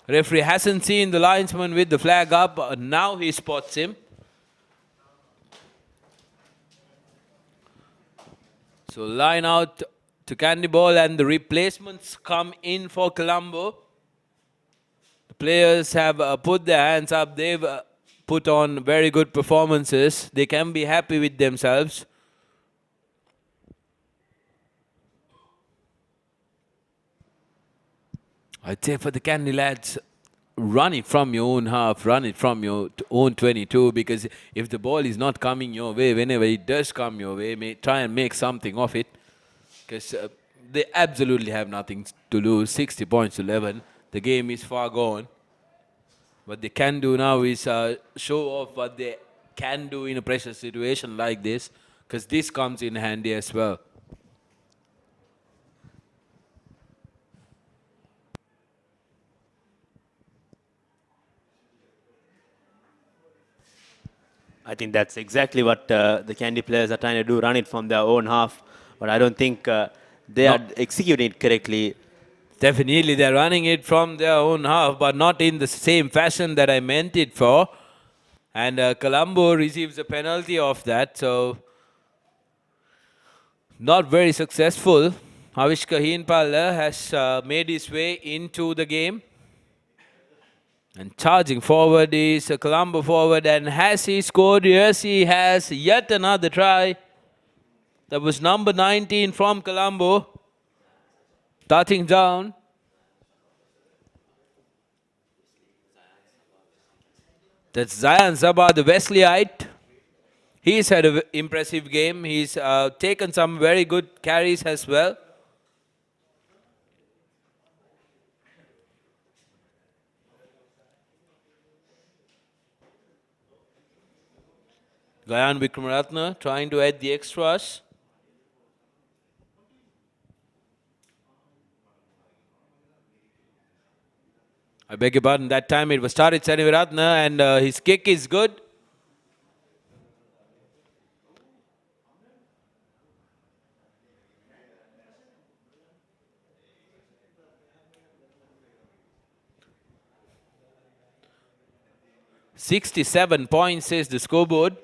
Referee hasn't seen the linesman with the flag up. Now he spots him. So line out to Kandy ball and the replacements come in for Colombo. The players have put their hands up. They've put on very good performances. They can be happy with themselves. I'd say for the Kandy lads, run it from your own half, run it from your own 22, because if the ball is not coming your way, whenever it does come your way, try and make something of it, because they absolutely have nothing to lose. 60 points to 11. The game is far gone. What they can do now is show off what they can do in a pressure situation like this, because this comes in handy as well. I think that's exactly what the Kandy players are trying to do, run it from their own half. But I don't think they are executing it correctly. Definitely, they're running it from their own half, but not in the same fashion that I meant it for. And Colombo receives a penalty of that, so not very successful. Avishka Heenpala has made his way into the game. And charging forward is a Colombo forward. And has he scored? Yes, he has. Yet another try. That was number 19 from Colombo. Starting down. That's Zayan Sabah, the Wesleyite. He's had an impressive game. He's taken some very good carries as well. Gayan Vikramaratne trying to add the extras. I beg your pardon, that time it was started Seneviratne and his kick is good. "67 points" is the scoreboard.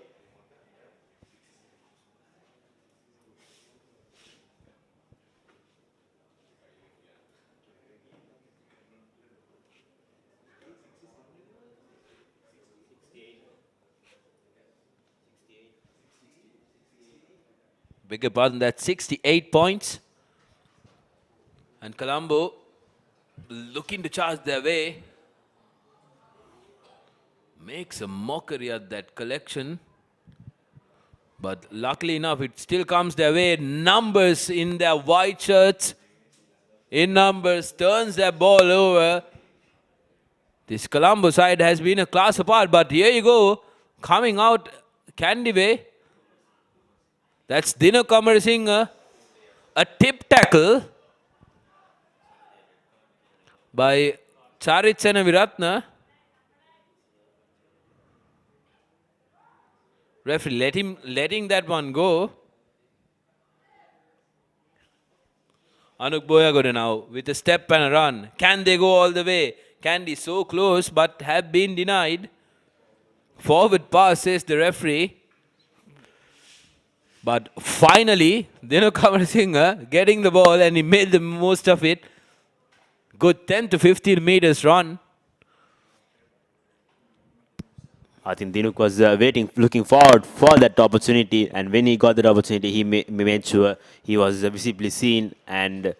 Beg your pardon, that's 68 points. And Colombo looking to charge their way. Makes a mockery at that collection. But luckily enough, it still comes their way. Numbers in their white shirts. In numbers, turns their ball over. This Colombo side has been a class apart. But here you go. Coming out Kandy way. That's Dino Kamarasinghe. A tip tackle by Charit Seneviratne. Referee letting that one go. Anuk Boyagoda now with a step and a run. Can they go all the way? Kandy so close but have been denied. Forward pass, says the referee. But finally, Dino Kamarasinghe getting the ball and he made the most of it. Good 10 to 15 meters run. I think Dinuk was waiting, looking forward for that opportunity, and when he got that opportunity, he made sure he was visibly seen. And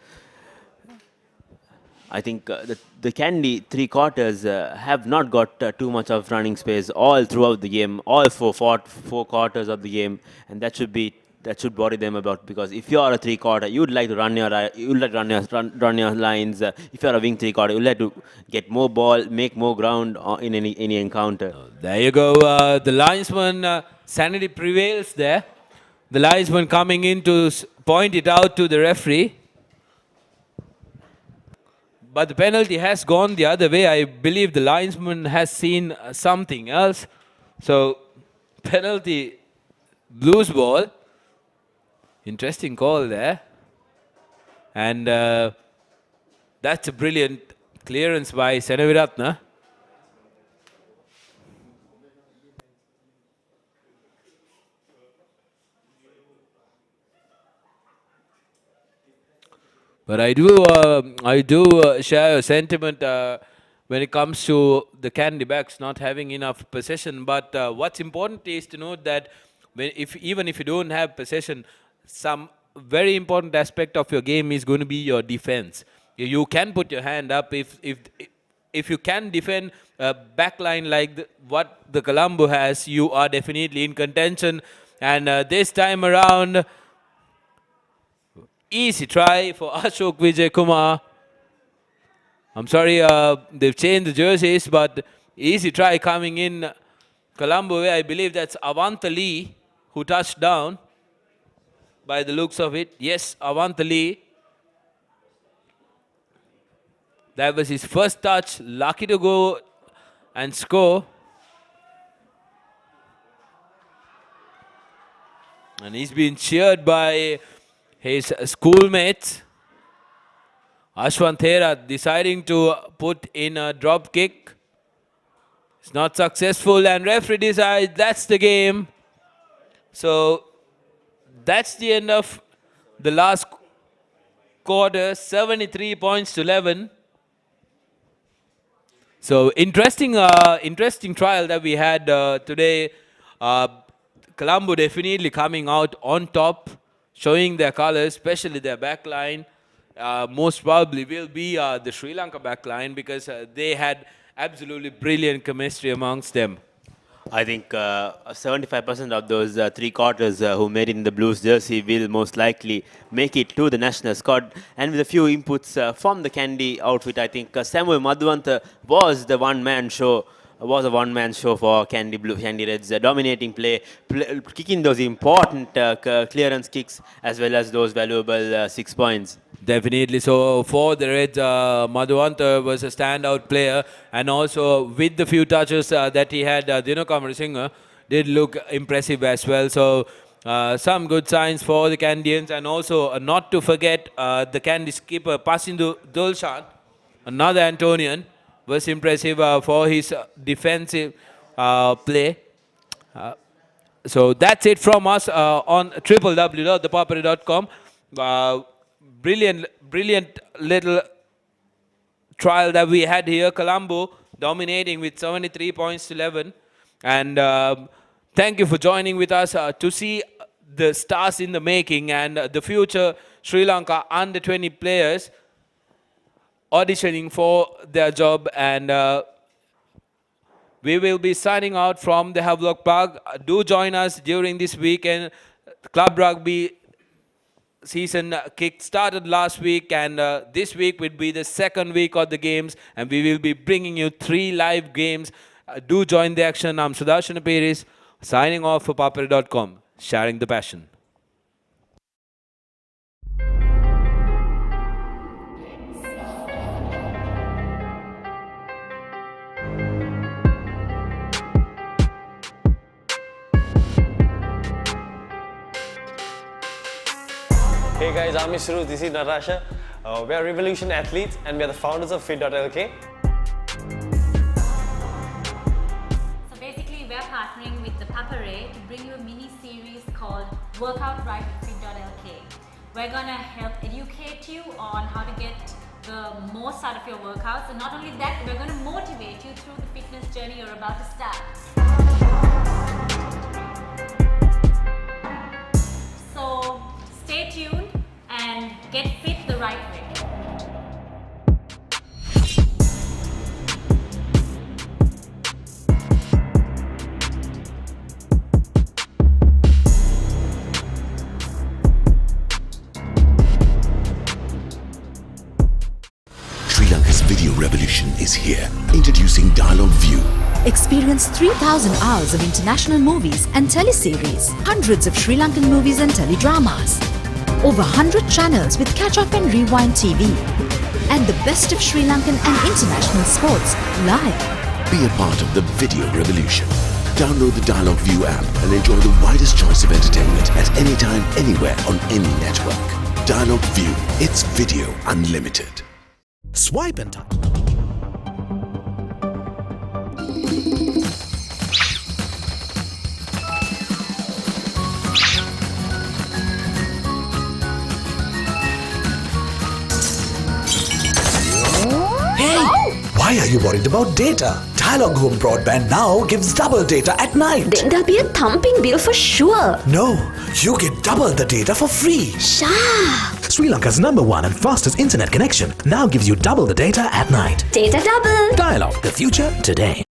I think the Kandy three quarters have not got too much of running space all throughout the game, all four quarters of the game, and that should worry them about, because if you are a three quarter, you would like to run your lines. If you are a wing three quarter, you would like to get more ball, make more ground in any encounter. There you go. The linesman sanity prevails there. The linesman coming in to point it out to the referee. But the penalty has gone the other way. I believe the linesman has seen something else. So, penalty, Blues ball. Interesting call there. And that's a brilliant clearance by Seneviratne. But I do share a sentiment when it comes to the Kandy backs not having enough possession. But what's important is to note that even if you don't have possession, some very important aspect of your game is going to be your defense. You can put your hand up if you can defend a backline like what the Colombo has. You are definitely in contention. And this time around, easy try for Ashok Vijay Kumar. I'm sorry, they've changed the jerseys, but easy try coming in Colombo way. I believe that's Avanta Lee who touched down by the looks of it. Yes, Avanta Lee. That was his first touch. Lucky to go and score. And he's been cheered by his schoolmates. Ashwanthera deciding to put in a drop kick. It's not successful, and referee decides that's the game. So that's the end of the last quarter, 73 points to 11. So interesting trial that we had today. Colombo definitely coming out on top, showing their colors, especially their back line. Most probably will be the Sri Lanka back line, because they had absolutely brilliant chemistry amongst them. I think 75% of those three quarters who made it in the Blues jersey will most likely make it to the national squad. And with a few inputs from the Kandy outfit, I think Samuel Madhuvantha was the one-man show was a one-man show for Kandy Reds, dominating play, kicking those important clearance kicks as well as those valuable 6 points. Definitely. So for the Reds, Madhuvanta was a standout player, and also with the few touches that he had, Dino Kamarasinghe did look impressive as well. So some good signs for the Kandians, and also not to forget the Kandy skipper Pasindu Dulshan, another Antonian, was impressive for his defensive play. So that's it from us on www.thepapare.com. Brilliant little trial that we had here. Colombo dominating with 73 points to 11. And thank you for joining with us to see the stars in the making and the future Sri Lanka under 20 players auditioning for their job. And we will be signing out from the Havelock Park. Do join us during this weekend. Club Rugby season kick-started last week, and this week will be the second week of the games, and we will be bringing you 3 live games. Do join the action. I'm Sudarshan Peris, signing off for papare.com, sharing the passion. Hey guys, I'm Isru, this is Natasha. We are Revolution athletes and we are the founders of Fit.lk. So basically we're partnering with ThePapare to bring you a mini series called Workout Right with Fit.lk. We're gonna help educate you on how to get the most out of your workouts, and not only that, we're gonna motivate you through the fitness journey you're about to start. So stay tuned and get fit the right way. Sri Lanka's video revolution is here. Introducing Dialogue View. Experience 3,000 hours of international movies and teleseries, hundreds of Sri Lankan movies and teledramas, over 100 channels with catch-up and rewind TV, and the best of Sri Lankan and international sports live. Be a part of the video revolution. Download the Dialogue View app and enjoy the widest choice of entertainment at any time, anywhere, on any network. Dialogue View. It's video unlimited. Swipe and touch. Why are you worried about data? Dialog Home Broadband now gives double data at night. Then there'll be a thumping bill for sure. No, you get double the data for free. Sharp! Sri Lanka's #1 and fastest internet connection now gives you double the data at night. Data double! Dialog, the future today.